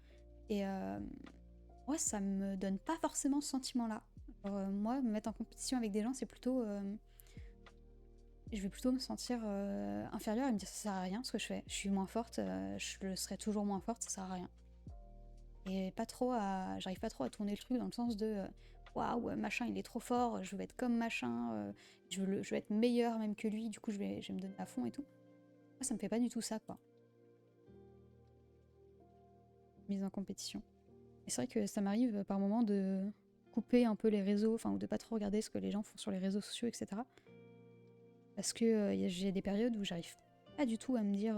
Et ouais, ça me donne pas forcément ce sentiment-là. Moi, me mettre en compétition avec des gens, c'est plutôt. Je vais plutôt me sentir inférieure et me dire ça sert à rien ce que je fais. Je suis moins forte, je le serai toujours moins forte, ça sert à rien. Et pas trop à. J'arrive pas trop à tourner le truc dans le sens de waouh, machin il est trop fort, je veux être comme machin, je veux être meilleure même que lui, du coup je vais me donner à fond et tout. Moi, ça me fait pas du tout ça quoi. Mise en compétition. Et c'est vrai que ça m'arrive par moments de couper un peu les réseaux, enfin, ou de pas trop regarder ce que les gens font sur les réseaux sociaux, etc. Parce que j'ai des périodes où j'arrive pas du tout à me dire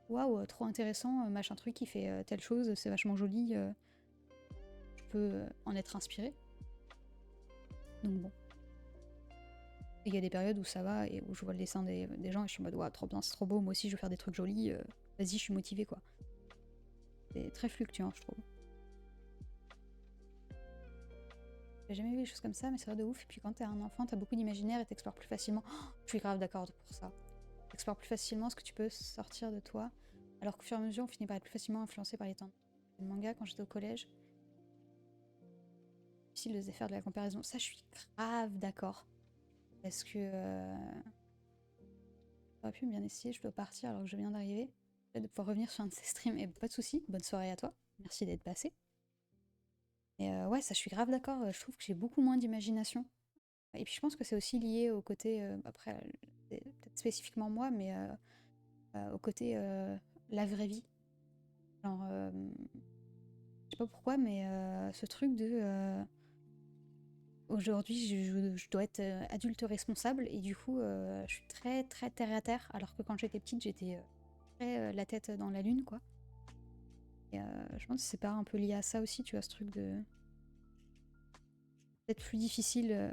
waouh, trop intéressant, machin truc qui fait telle chose, c'est vachement joli, je peux en être inspirée. Donc bon. Et il y a des périodes où ça va et où je vois le dessin des gens et je suis en mode waouh, trop bien, c'est trop beau, moi aussi je veux faire des trucs jolis, vas-y, je suis motivée quoi. C'est très fluctuant, je trouve. J'ai jamais vu des choses comme ça, mais c'est vrai de ouf. Et puis quand t'es un enfant, t'as beaucoup d'imaginaire et t'explores plus facilement. Oh, je suis grave d'accord pour ça. T'explores plus facilement ce que tu peux sortir de toi, alors qu'au fur et à mesure, on finit par être plus facilement influencé par les temps. Le manga, quand j'étais au collège, c'est difficile de faire de la comparaison. Ça, je suis grave d'accord. Parce que j'aurais pu bien essayer, je dois partir alors que je viens d'arriver. De pouvoir revenir sur un de ces streams, et pas de soucis, bonne soirée à toi. Merci d'être passé. Et ouais, ça, je suis grave d'accord. Je trouve que j'ai beaucoup moins d'imagination. Et puis je pense que c'est aussi lié au côté, après, peut-être spécifiquement moi, mais au côté la vraie vie. Genre, je sais pas pourquoi, mais ce truc de aujourd'hui, je dois être adulte responsable et du coup, je suis très très terre à terre, alors que quand j'étais petite, j'étais très la tête dans la lune, quoi. Et je pense que c'est pas un peu lié à ça aussi, tu vois, ce truc de peut-être plus difficile de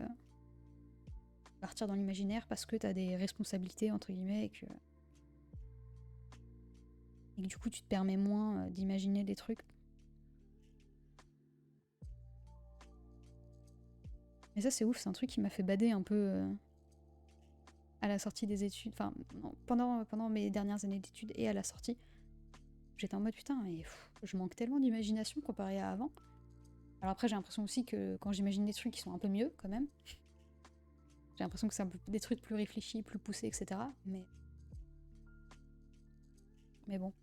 partir dans l'imaginaire parce que t'as des responsabilités, entre guillemets, et que du coup tu te permets moins d'imaginer des trucs. Mais ça c'est ouf, c'est un truc qui m'a fait bader un peu à la sortie des études, enfin non, pendant mes dernières années d'études et à la sortie. J'étais en mode putain, mais je manque tellement d'imagination comparé à avant. Alors après j'ai l'impression aussi que quand j'imagine des trucs qui sont un peu mieux quand même, j'ai l'impression que c'est un peu des trucs plus réfléchis, plus poussés, etc. Mais bon.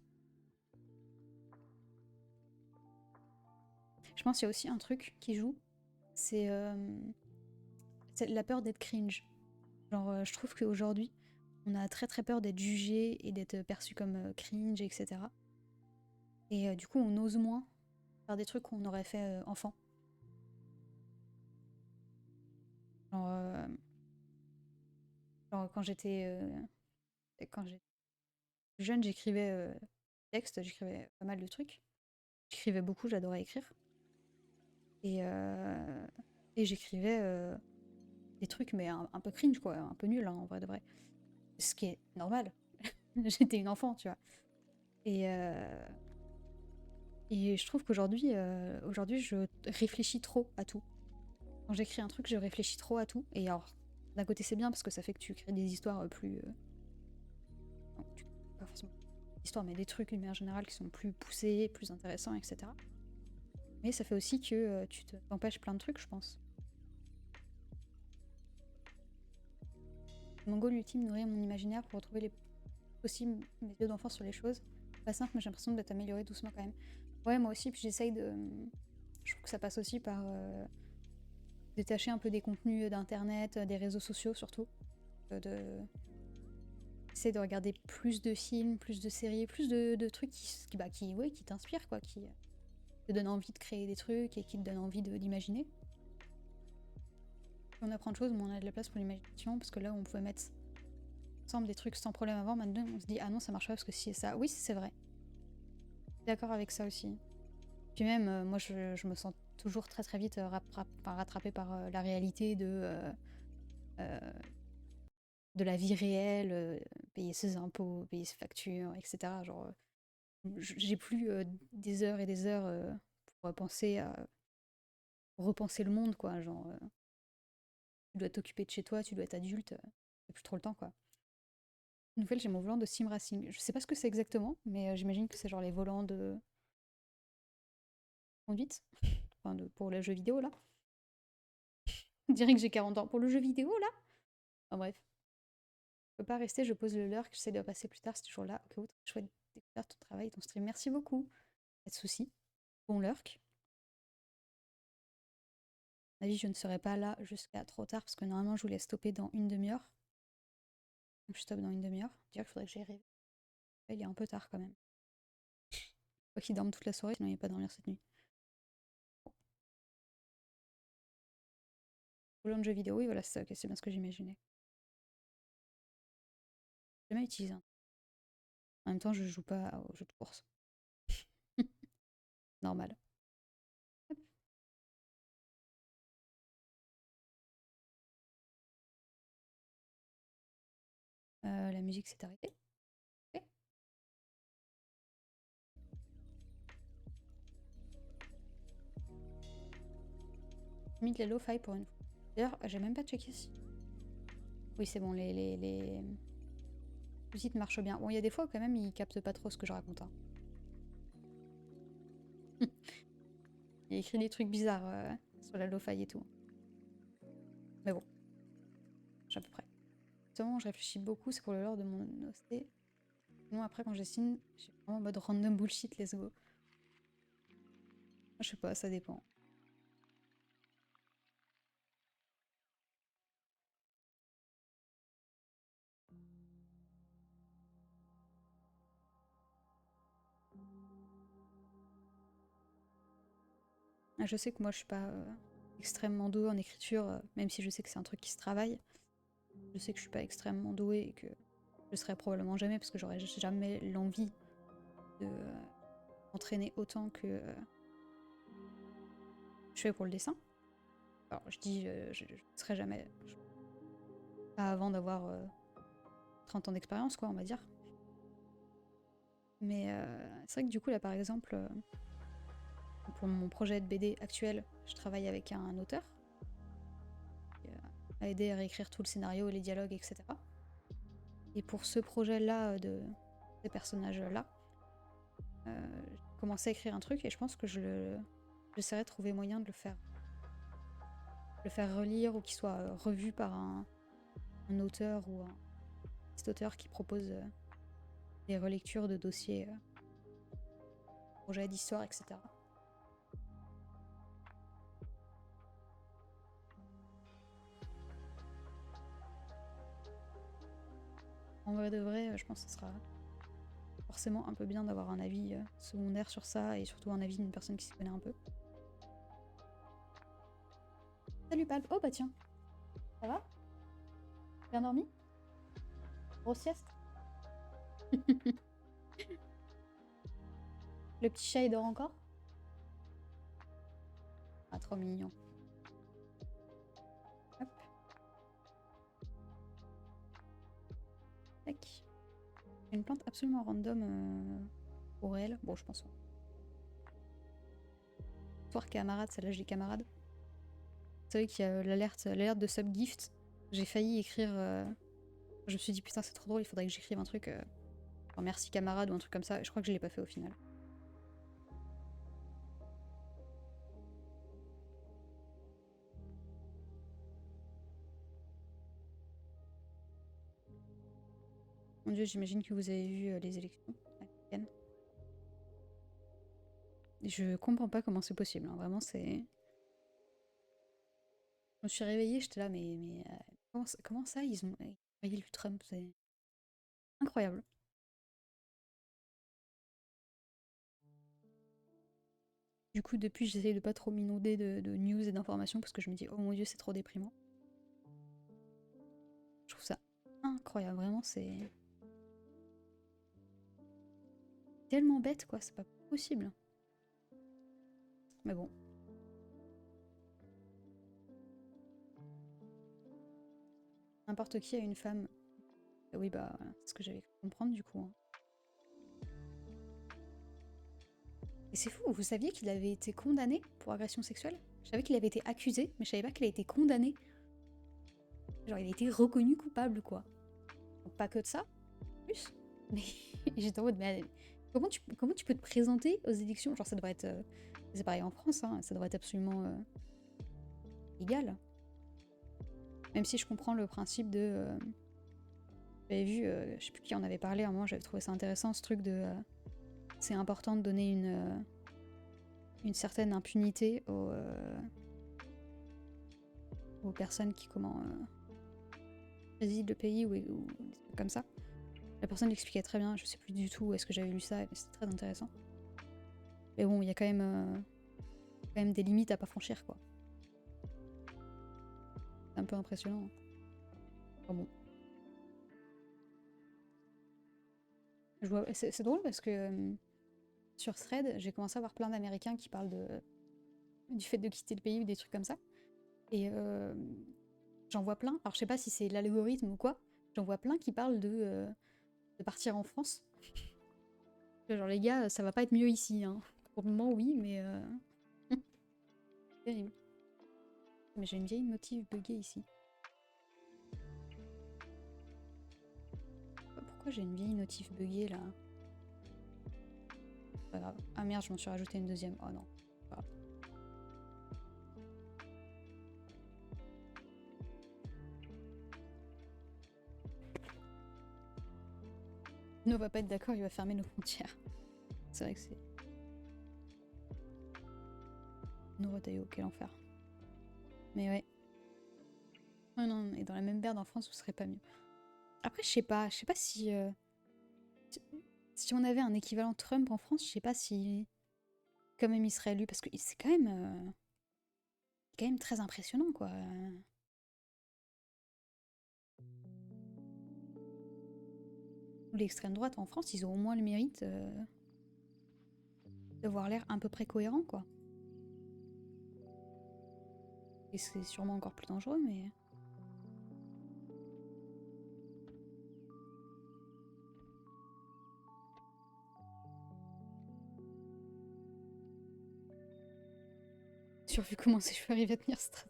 Je pense qu'il y a aussi un truc qui joue, c'est la peur d'être cringe. Genre, je trouve qu'aujourd'hui, on a très très peur d'être jugé et d'être perçu comme cringe, etc. Et du coup, on ose moins faire des trucs qu'on aurait fait enfant. Genre, quand j'étais jeune, j'écrivais texte, j'écrivais pas mal de trucs. J'écrivais beaucoup, j'adorais écrire. Et, euh, et j'écrivais des trucs, mais un peu cringe, quoi, un peu nul, hein, en vrai de vrai. Ce qui est normal. J'étais une enfant, tu vois. Et, euh, et je trouve qu'aujourd'hui, aujourd'hui, je réfléchis trop à tout. Quand j'écris un truc, je réfléchis trop à tout. Et alors, d'un côté, c'est bien parce que ça fait que tu crées des histoires plus. Non, pas forcément des histoires, mais des trucs d'une manière générale qui sont plus poussés, plus intéressants, etc. Mais ça fait aussi que tu t'empêches plein de trucs, je pense. Mon goal ultime, nourrir mon imaginaire pour retrouver aussi mes yeux d'enfant sur les choses. Pas simple, mais j'ai l'impression d'être améliorée doucement quand même. Ouais, moi aussi, puis j'essaye de. Je trouve que ça passe aussi par détacher un peu des contenus d'internet, des réseaux sociaux surtout. Essayer de regarder plus de films, plus de séries, plus de trucs qui t'inspirent, quoi, qui te donnent envie de créer des trucs et qui te donnent envie d'imaginer. On apprend de choses, mais on a de la place pour l'imagination, parce que là où on pouvait mettre ensemble des trucs sans problème avant, maintenant on se dit ah non, ça marche pas parce que si et ça. Oui, c'est vrai. Je suis d'accord avec ça aussi. Puis même, moi je me sens toujours très très vite rattrapée par la réalité euh, de la vie réelle, payer ses impôts, payer ses factures, etc. Genre, j'ai plus des heures et des heures pour penser à repenser le monde, quoi. Genre, tu dois t'occuper de chez toi, tu dois être adulte, t'as plus trop le temps, quoi. Nouvelle, j'ai mon volant de sim racing. Je sais pas ce que c'est exactement, mais j'imagine que c'est genre les volants de conduite, enfin pour le jeu vidéo là. On dirait que j'ai 40 ans pour le jeu vidéo là. Enfin bref. Je peux pas rester, je pose le lurk, j'essaie de passer plus tard ce jour-là. Ok, autre chouette découvrir ton travail, ton stream. Merci beaucoup. Pas de soucis. Bon lurk. À mon avis, je ne serai pas là jusqu'à trop tard parce que normalement je voulais stopper dans une demi-heure. Donc je stoppe dans une demi-heure. Dire qu'il faudrait que j'aille rêver. Il est un peu tard quand même. Faut qu'il dorme toute la soirée, sinon il va pas dormir cette nuit. Volant de jeu vidéo, oui voilà, c'est ça, ok, c'est bien ce que j'imaginais. J'ai jamais utilisé un. En même temps, je joue pas aux jeux de course. Normal. Hop. La musique s'est arrêtée. Ok. J'ai mis de la lo-fi pour une fois. D'ailleurs, j'ai même pas checké si. Oui, c'est bon, les musiques marchent bien. Bon, il y a des fois où quand même ils captent pas trop ce que je raconte, hein. Il a écrit des trucs bizarres sur la lo-fi et tout. Mais bon, j'ai à peu près. Justement, je réfléchis beaucoup, c'est pour le lore de mon OC. Sinon, après, quand je dessine, je suis vraiment en mode random bullshit, let's go. Je sais pas, ça dépend. Je sais que moi, je suis pas extrêmement douée en écriture, même si je sais que c'est un truc qui se travaille. Je sais que je suis pas extrêmement douée et que je serai probablement jamais parce que j'aurais jamais l'envie de m'entraîner autant que je fais pour le dessin. Alors je dis, je ne serai jamais... Pas avant d'avoir 30 ans d'expérience, quoi, on va dire. Mais c'est vrai que du coup, là, par exemple, pour mon projet de BD actuel, je travaille avec un auteur qui m'a aidé à réécrire tout le scénario, les dialogues, etc. Et pour ce projet-là, de ces personnages-là, j'ai commencé à écrire un truc et je pense que j'essaierai de trouver moyen de le faire relire ou qu'il soit revu par un auteur ou un petit auteur qui propose des relectures de dossiers, projets d'histoire, etc. En vrai de vrai, je pense que ce sera forcément un peu bien d'avoir un avis secondaire sur ça et surtout un avis d'une personne qui s'y connaît un peu. Salut Palp. Oh bah tiens, ça va? Bien dormi? Grosse sieste? Le petit chat il dort encore? Ah, trop mignon. Hop. Tac. Une plante absolument random pour elle. Bon, je pense pas. Histoire camarade, celle-là j'ai camarade. Vous savez qu'il y a l'alerte de subgift. J'ai failli écrire... Je me suis dit putain c'est trop drôle, il faudrait que j'écrive un truc... genre merci camarade ou un truc comme ça. Je crois que je l'ai pas fait au final. Mon dieu, j'imagine que vous avez vu les élections américaines. Je comprends pas comment c'est possible, hein. Vraiment c'est... Je me suis réveillée, j'étais là, mais comment ça ils ont élu Trump? C'est incroyable. Du coup, depuis, j'essaye de pas trop m'inonder de news et d'informations parce que je me dis, oh mon dieu, c'est trop déprimant. Je trouve ça incroyable, vraiment, c'est tellement bête, quoi, c'est pas possible. Mais bon. N'importe qui a une femme. Oui, bah, c'est ce que j'avais cru comprendre du coup, hein. Et c'est fou, vous saviez qu'il avait été condamné pour agression sexuelle? Je savais qu'il avait été accusé, mais je savais pas qu'il a été condamné. Genre, il a été reconnu coupable, quoi. Donc, pas que de ça, plus. Mais j'étais en mode, mais comment tu peux te présenter aux élections? Genre, ça devrait être. C'est pareil en France, hein, ça devrait être absolument légal. Même si je comprends le principe de. J'avais vu, je sais plus qui en avait parlé à un moment, j'avais trouvé ça intéressant ce truc de. C'est important de donner une certaine impunité aux personnes qui résident le pays ou des trucs comme ça. La personne l'expliquait très bien, je sais plus du tout où est-ce que j'avais lu ça, mais c'était très intéressant. Mais bon, il y a quand même des limites à pas franchir, quoi. C'est un peu impressionnant, hein. Enfin bon. C'est drôle parce que sur Thread, j'ai commencé à voir plein d'Américains qui parlent du fait de quitter le pays ou des trucs comme ça. Et j'en vois plein, alors je sais pas si c'est l'algorithme ou quoi, j'en vois plein qui parlent de partir en France. Genre les gars, ça va pas être mieux ici, hein. Pour le moment oui, mais terrible. Mais j'ai une vieille notif buggée ici. Pourquoi j'ai une vieille notif buggée là? Pas grave. Ah merde, je m'en suis rajouté une deuxième. Oh non. Pas grave. Ne va pas être d'accord, il va fermer nos frontières. C'est vrai que c'est... Norodeo, quel enfer. Mais ouais. Oh non, et dans la même merde en France, ce serait pas mieux. Après, je sais pas si... si on avait un équivalent Trump en France, je sais pas si... Quand même il serait élu, parce que c'est quand même très impressionnant, quoi. L'extrême droite en France, ils ont au moins le mérite d'avoir l'air à peu près cohérent, quoi. Et c'est sûrement encore plus dangereux, mais... Survu comment je suis arrivée à tenir ce trade.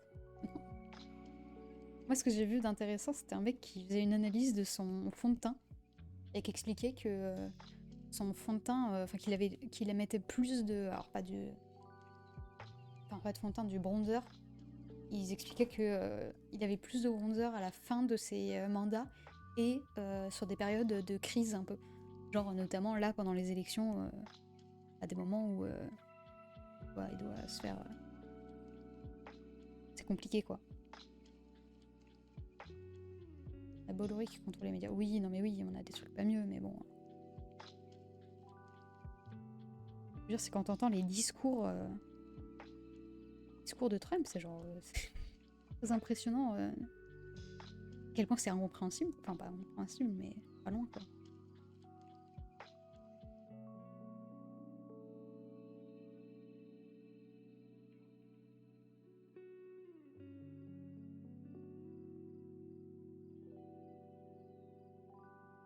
Moi, ce que j'ai vu d'intéressant, c'était un mec qui faisait une analyse de son fond de teint et qui expliquait que son fond de teint, enfin qu'il émettait plus de... Alors pas du... Enfin pas de fond de teint, du bronzer. Ils expliquaient que il avait plus de bronzer à la fin de ses mandats et sur des périodes de crise un peu. Genre notamment là pendant les élections, à des moments où il doit se faire... C'est compliqué quoi. La Bolloré qui contrôle les médias. Oui, non mais oui, on a des trucs pas mieux, mais bon. Je veux dire, c'est quand t'entends les discours de Trump, c'est genre... c'est très impressionnant à quel point c'est incompréhensible. Enfin, pas incompréhensible, mais pas loin, quoi.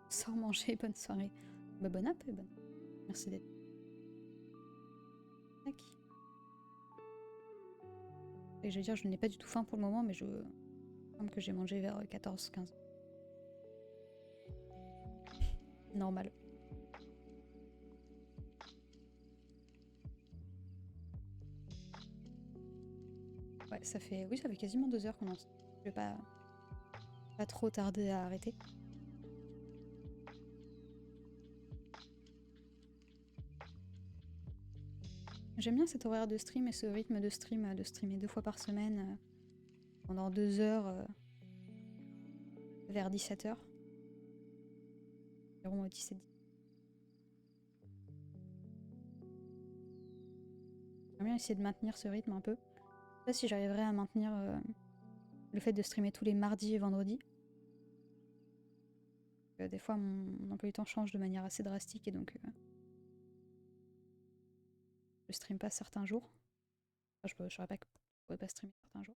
Sors manger, bonne soirée. Bah, bonne app, bonne. Merci d'être. Tac. Et je veux dire, je n'ai pas du tout faim pour le moment, mais je... Comme que j'ai mangé vers 14-15. Normal. Ouais, ça fait... Oui, ça fait quasiment 2 heures qu'on en... Je vais pas trop tarder à arrêter. J'aime bien cet horaire de stream et ce rythme de stream, de streamer 2 fois par semaine pendant 2 heures vers 17h. Environ 17h. J'aimerais bien essayer de maintenir ce rythme un peu. Je sais pas si j'arriverai à maintenir le fait de streamer tous les mardis et vendredis. Des fois, mon emploi du temps change de manière assez drastique et donc je stream pas certains jours. Enfin, je saurais pas que je pourrais pas streamer certains jours.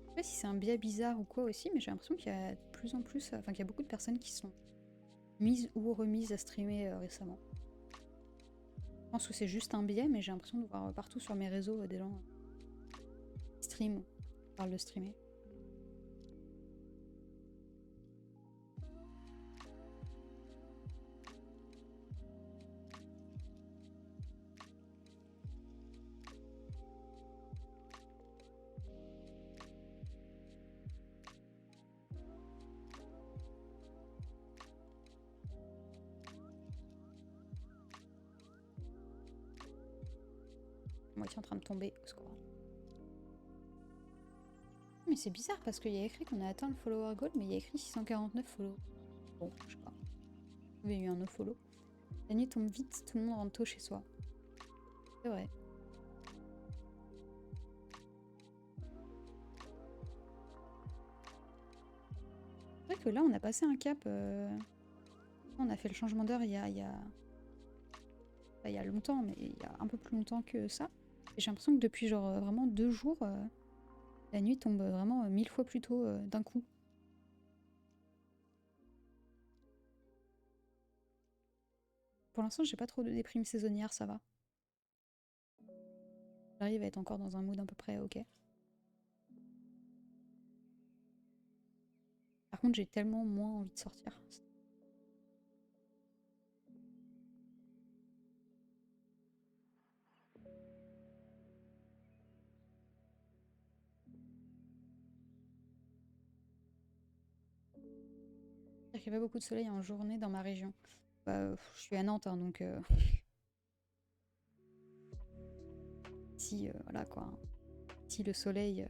Je sais pas si c'est un biais bizarre ou quoi aussi, mais j'ai l'impression qu'il y a de plus en plus, enfin qu'il y a beaucoup de personnes qui sont mises ou remises à streamer récemment. Je pense que c'est juste un biais, mais j'ai l'impression de voir partout sur mes réseaux des gens qui streament, qui parlent de streamer. Moitié en train de tomber au score. Mais c'est bizarre parce qu'il y a écrit qu'on a atteint le follower goal, mais il y a écrit 649 follow. Bon, je sais pas. Il y a eu un no-follow. La nuit tombe vite, tout le monde rentre tôt chez soi. C'est vrai. C'est vrai que là, on a passé un cap. On a fait le changement d'heure il y a longtemps, mais il y a un peu plus longtemps que ça. Et j'ai l'impression que depuis genre vraiment 2 jours, la nuit tombe vraiment 1000 fois plus tôt d'un coup. Pour l'instant, j'ai pas trop de déprime saisonnière, ça va. J'arrive à être encore dans un mood à peu près ok. Par contre, j'ai tellement moins envie de sortir. C'est-à-dire qu'il y avait beaucoup de soleil en journée dans ma région. Bah, je suis à Nantes, hein, donc... Si, voilà quoi. Si le soleil...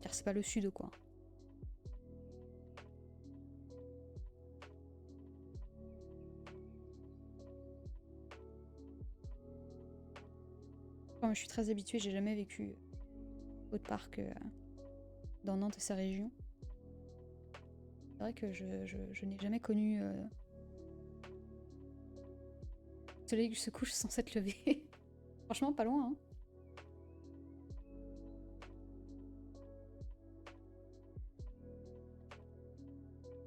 Car c'est pas le sud, quoi. Comme je suis très habituée, j'ai jamais vécu autre part que dans Nantes et sa région. C'est vrai que je n'ai jamais connu le soleil qui se couche sans s'être levé. Franchement, pas loin, hein.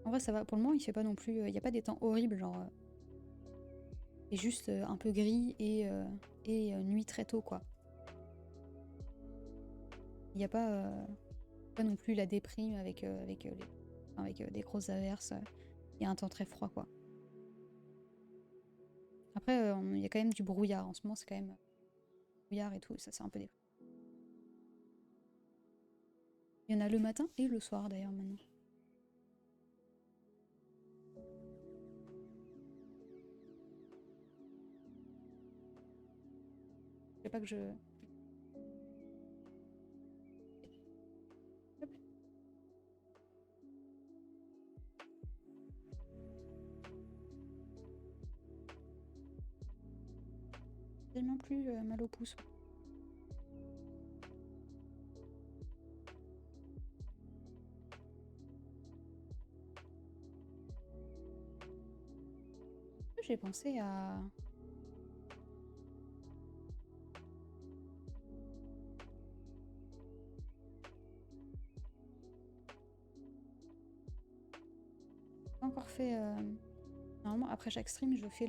En vrai, ça va. Pour le moment, il fait pas non plus. Il n'y a pas des temps horribles, genre. Et juste un peu gris et nuit très tôt, quoi. Il n'y a pas non plus la déprime avec des grosses averses et un temps très froid, quoi. Après, il y a quand même du brouillard. En ce moment, c'est quand même brouillard et tout. Ça, c'est un peu déprime. Il y en a le matin et le soir, d'ailleurs, maintenant. Je sais pas que je... Hop. Tellement plus mal au pouce. J'ai pensé à... Pas encore fait... Normalement, après chaque stream, je fais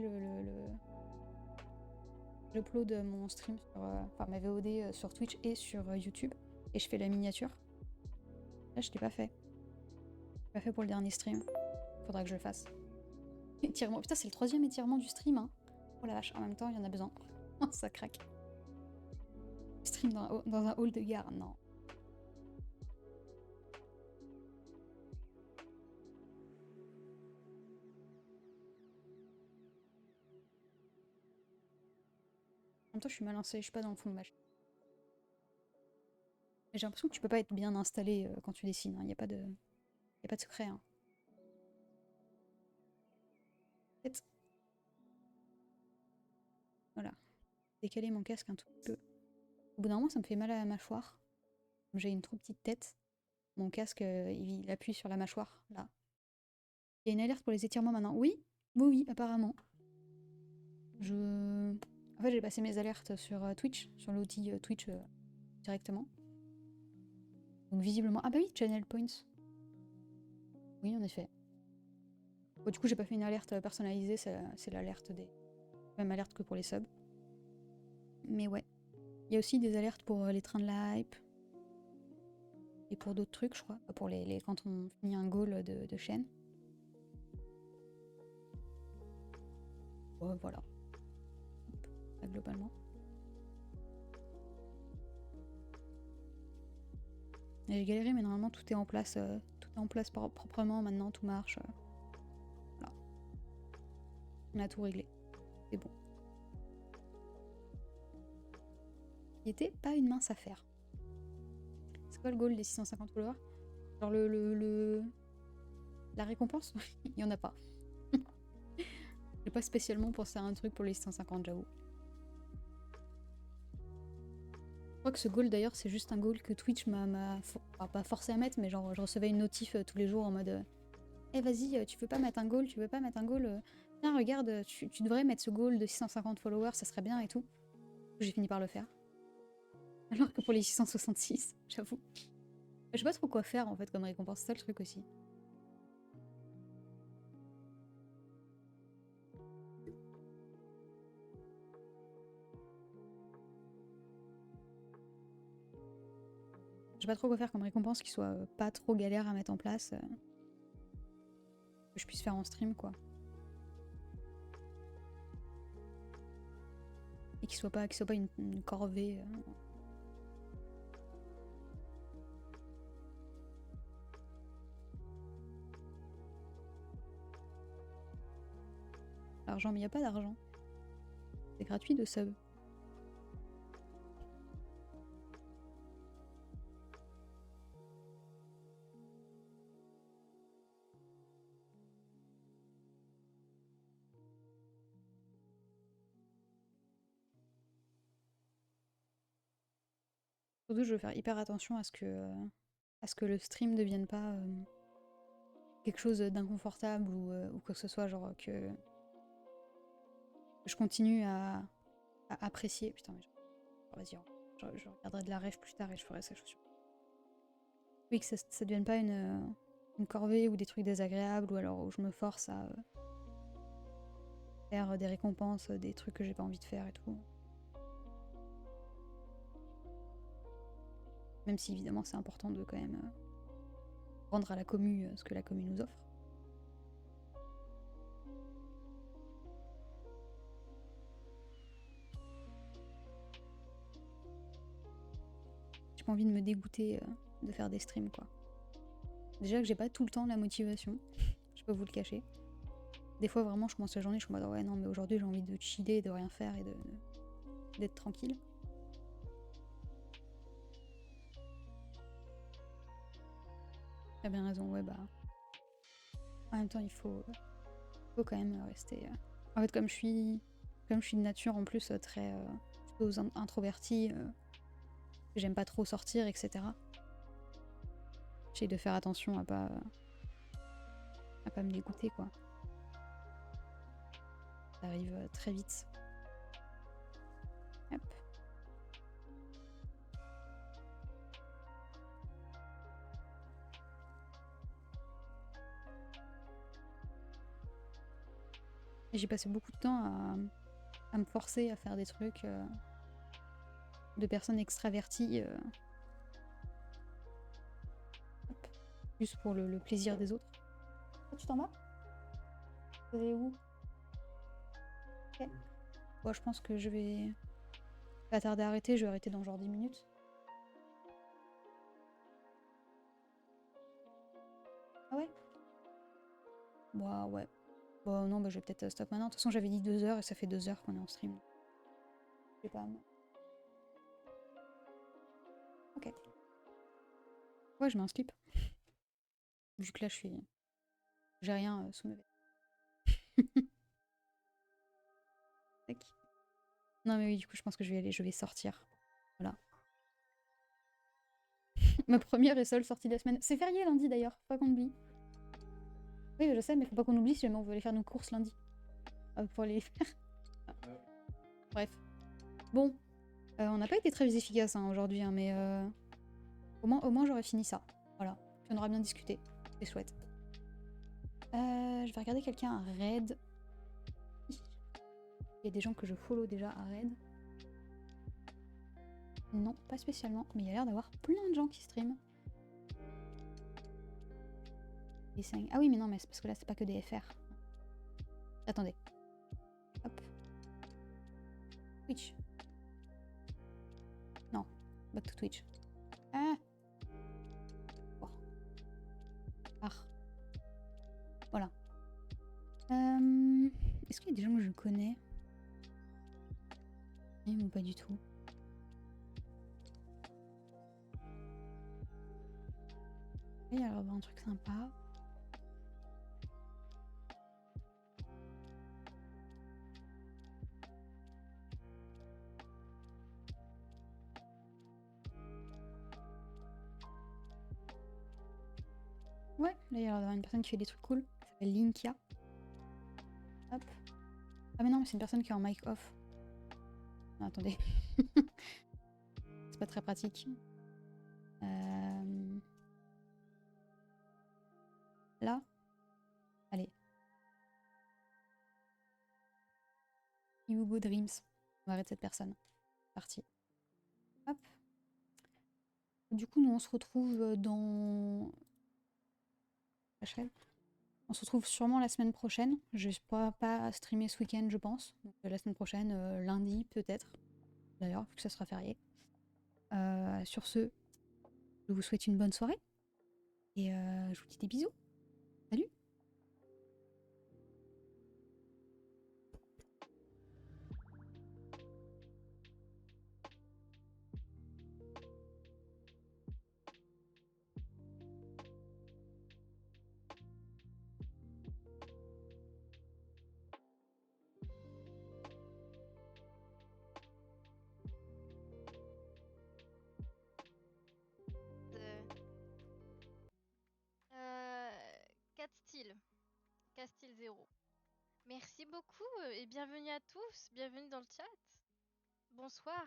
j'upload mon stream sur... Enfin, ma VOD sur Twitch et sur YouTube. Et je fais la miniature. Là, je l'ai pas fait. Pas fait pour le dernier stream. Faudra que je le fasse. Étirement. Putain, c'est le 3e étirement du stream, hein. Oh la vache, en même temps, il y en a besoin. Ça craque. Stream dans un hall de gare, non. En même temps, je suis mal installée, je suis pas dans le fond de ma chaîne. J'ai l'impression que tu peux pas être bien installé quand tu dessines, il n'y a pas de... Y a pas de secret, hein. Peut-être... Voilà. Décaler mon casque un tout petit peu. Au bout d'un moment, ça me fait mal à la mâchoire. Comme j'ai une trop petite tête. Mon casque, il appuie sur la mâchoire, là. Il y a une alerte pour les étirements maintenant. Oui, oui, apparemment. En fait, j'ai passé mes alertes sur Twitch, sur l'outil Twitch directement. Donc visiblement... Ah bah oui, Channel Points. Oui, en effet. Bon, du coup, j'ai pas fait une alerte personnalisée, c'est l'alerte des... Même alerte que pour les subs. Mais ouais. Il y a aussi des alertes pour les trains de la hype. Et pour d'autres trucs, je crois. Pour quand on finit un goal de chaîne. Ouais, voilà. Hop, globalement. Et j'ai galéré, mais normalement tout est en place. Tout est en place proprement maintenant, tout marche. Voilà. On a tout réglé. C'est bon. Il était pas une mince affaire. C'est quoi le goal des 650 followers? Genre la récompense? Il y en a pas. J'ai pas spécialement pensé à un truc pour les 650, j'avoue. Je crois que ce goal d'ailleurs c'est juste un goal que Twitch m'a pas forcé à mettre, mais genre je recevais une notif tous les jours en mode eh vas-y, tu veux pas mettre un goal, tu veux pas mettre un goal, tiens regarde, tu devrais mettre ce goal de 650 followers, ça serait bien et tout. J'ai fini par le faire. Alors que pour les 666, j'avoue. Je sais pas trop quoi faire en fait comme récompense, c'est ça le truc aussi. Je sais pas trop quoi faire comme récompense qui soit pas trop galère à mettre en place. Que je puisse faire en stream quoi. Et qui soit pas une corvée. L'argent, mais y a pas d'argent. C'est gratuit de sub. Surtout, je veux faire hyper attention à ce que le stream ne devienne pas quelque chose d'inconfortable ou quoi que ce soit, genre que je continue à apprécier. Putain, mais vas-y, je regarderai de la rêve plus tard et je ferai ça, je suis sûre. Oui, que ça devienne pas une corvée ou des trucs désagréables ou alors où je me force à faire des récompenses, des trucs que j'ai pas envie de faire et tout. Même si évidemment c'est important de quand même rendre à la commu ce que la commu nous offre. J'ai pas envie de me dégoûter de faire des streams quoi. Déjà que j'ai pas tout le temps la motivation, je peux vous le cacher. Des fois vraiment je commence la journée, je suis en mode ouais non mais aujourd'hui j'ai envie de chiller, de rien faire et d'être tranquille. T'as bien raison, ouais bah. En même temps il faut quand même rester. En fait comme je suis de nature en plus très plutôt introvertie, j'aime pas trop sortir, etc. J'essaie de faire attention à pas me dégoûter quoi. Ça arrive très vite. Hop. Et j'ai passé beaucoup de temps à me forcer à faire des trucs de personnes extraverties. Hop. Juste pour le plaisir des autres. Oh, tu t'en vas? Vous allez où? Ok. Bon, je pense que je vais pas tarder à arrêter, je vais arrêter dans genre 10 minutes. Ah ouais? Bah ouais. Bon non, bah je vais peut-être stop maintenant. De toute façon j'avais dit 2 heures et ça fait 2 heures qu'on est en stream. Je sais pas. Ok. Ouais, je mets un slip. Vu que là je suis. J'ai rien sous mes vêtements. Tac. Non mais oui, du coup je pense que je vais aller, je vais sortir. Voilà. Ma première et seule sortie de la semaine. C'est férié lundi d'ailleurs, faut pas qu'on oublie. Oui, je sais, mais faut pas qu'on oublie si jamais on veut aller faire nos courses lundi. Pour aller les faire. Ah. Bref. Bon, on n'a pas été très efficace hein, aujourd'hui, hein, mais au moins j'aurais fini ça. Voilà. Puis on aura bien discuté. C'est chouette. Je vais regarder quelqu'un à raid. Il y a des gens que je follow déjà à raid. Non, pas spécialement, mais il y a l'air d'avoir plein de gens qui streament. Ah oui, mais non, mais c'est parce que là, c'est pas que des FR. Attendez. Hop. Twitch. Non, back to Twitch. Ah. Oh. Ah. Voilà. Est-ce qu'il y a des gens que je connais? Ou pas du tout? Il y a un truc sympa. Ouais, là il y a une personne qui fait des trucs cool. Elle s'appelle Linkia. Hop. Ah mais non, mais c'est une personne qui est en mic off. Non, attendez. C'est pas très pratique. Là. Allez. Iwugo Dreams. On va arrêter cette personne. Parti. Hop. Du coup, nous on se retrouve dans... On se retrouve sûrement la semaine prochaine. Je ne pourrai pas streamer ce week-end, je pense. Donc, la semaine prochaine, lundi peut-être. D'ailleurs, vu que ça sera férié. Sur ce, je vous souhaite une bonne soirée. Et je vous dis des bisous. Salut! Castile 0. Merci beaucoup et bienvenue à tous, bienvenue dans le chat. Bonsoir.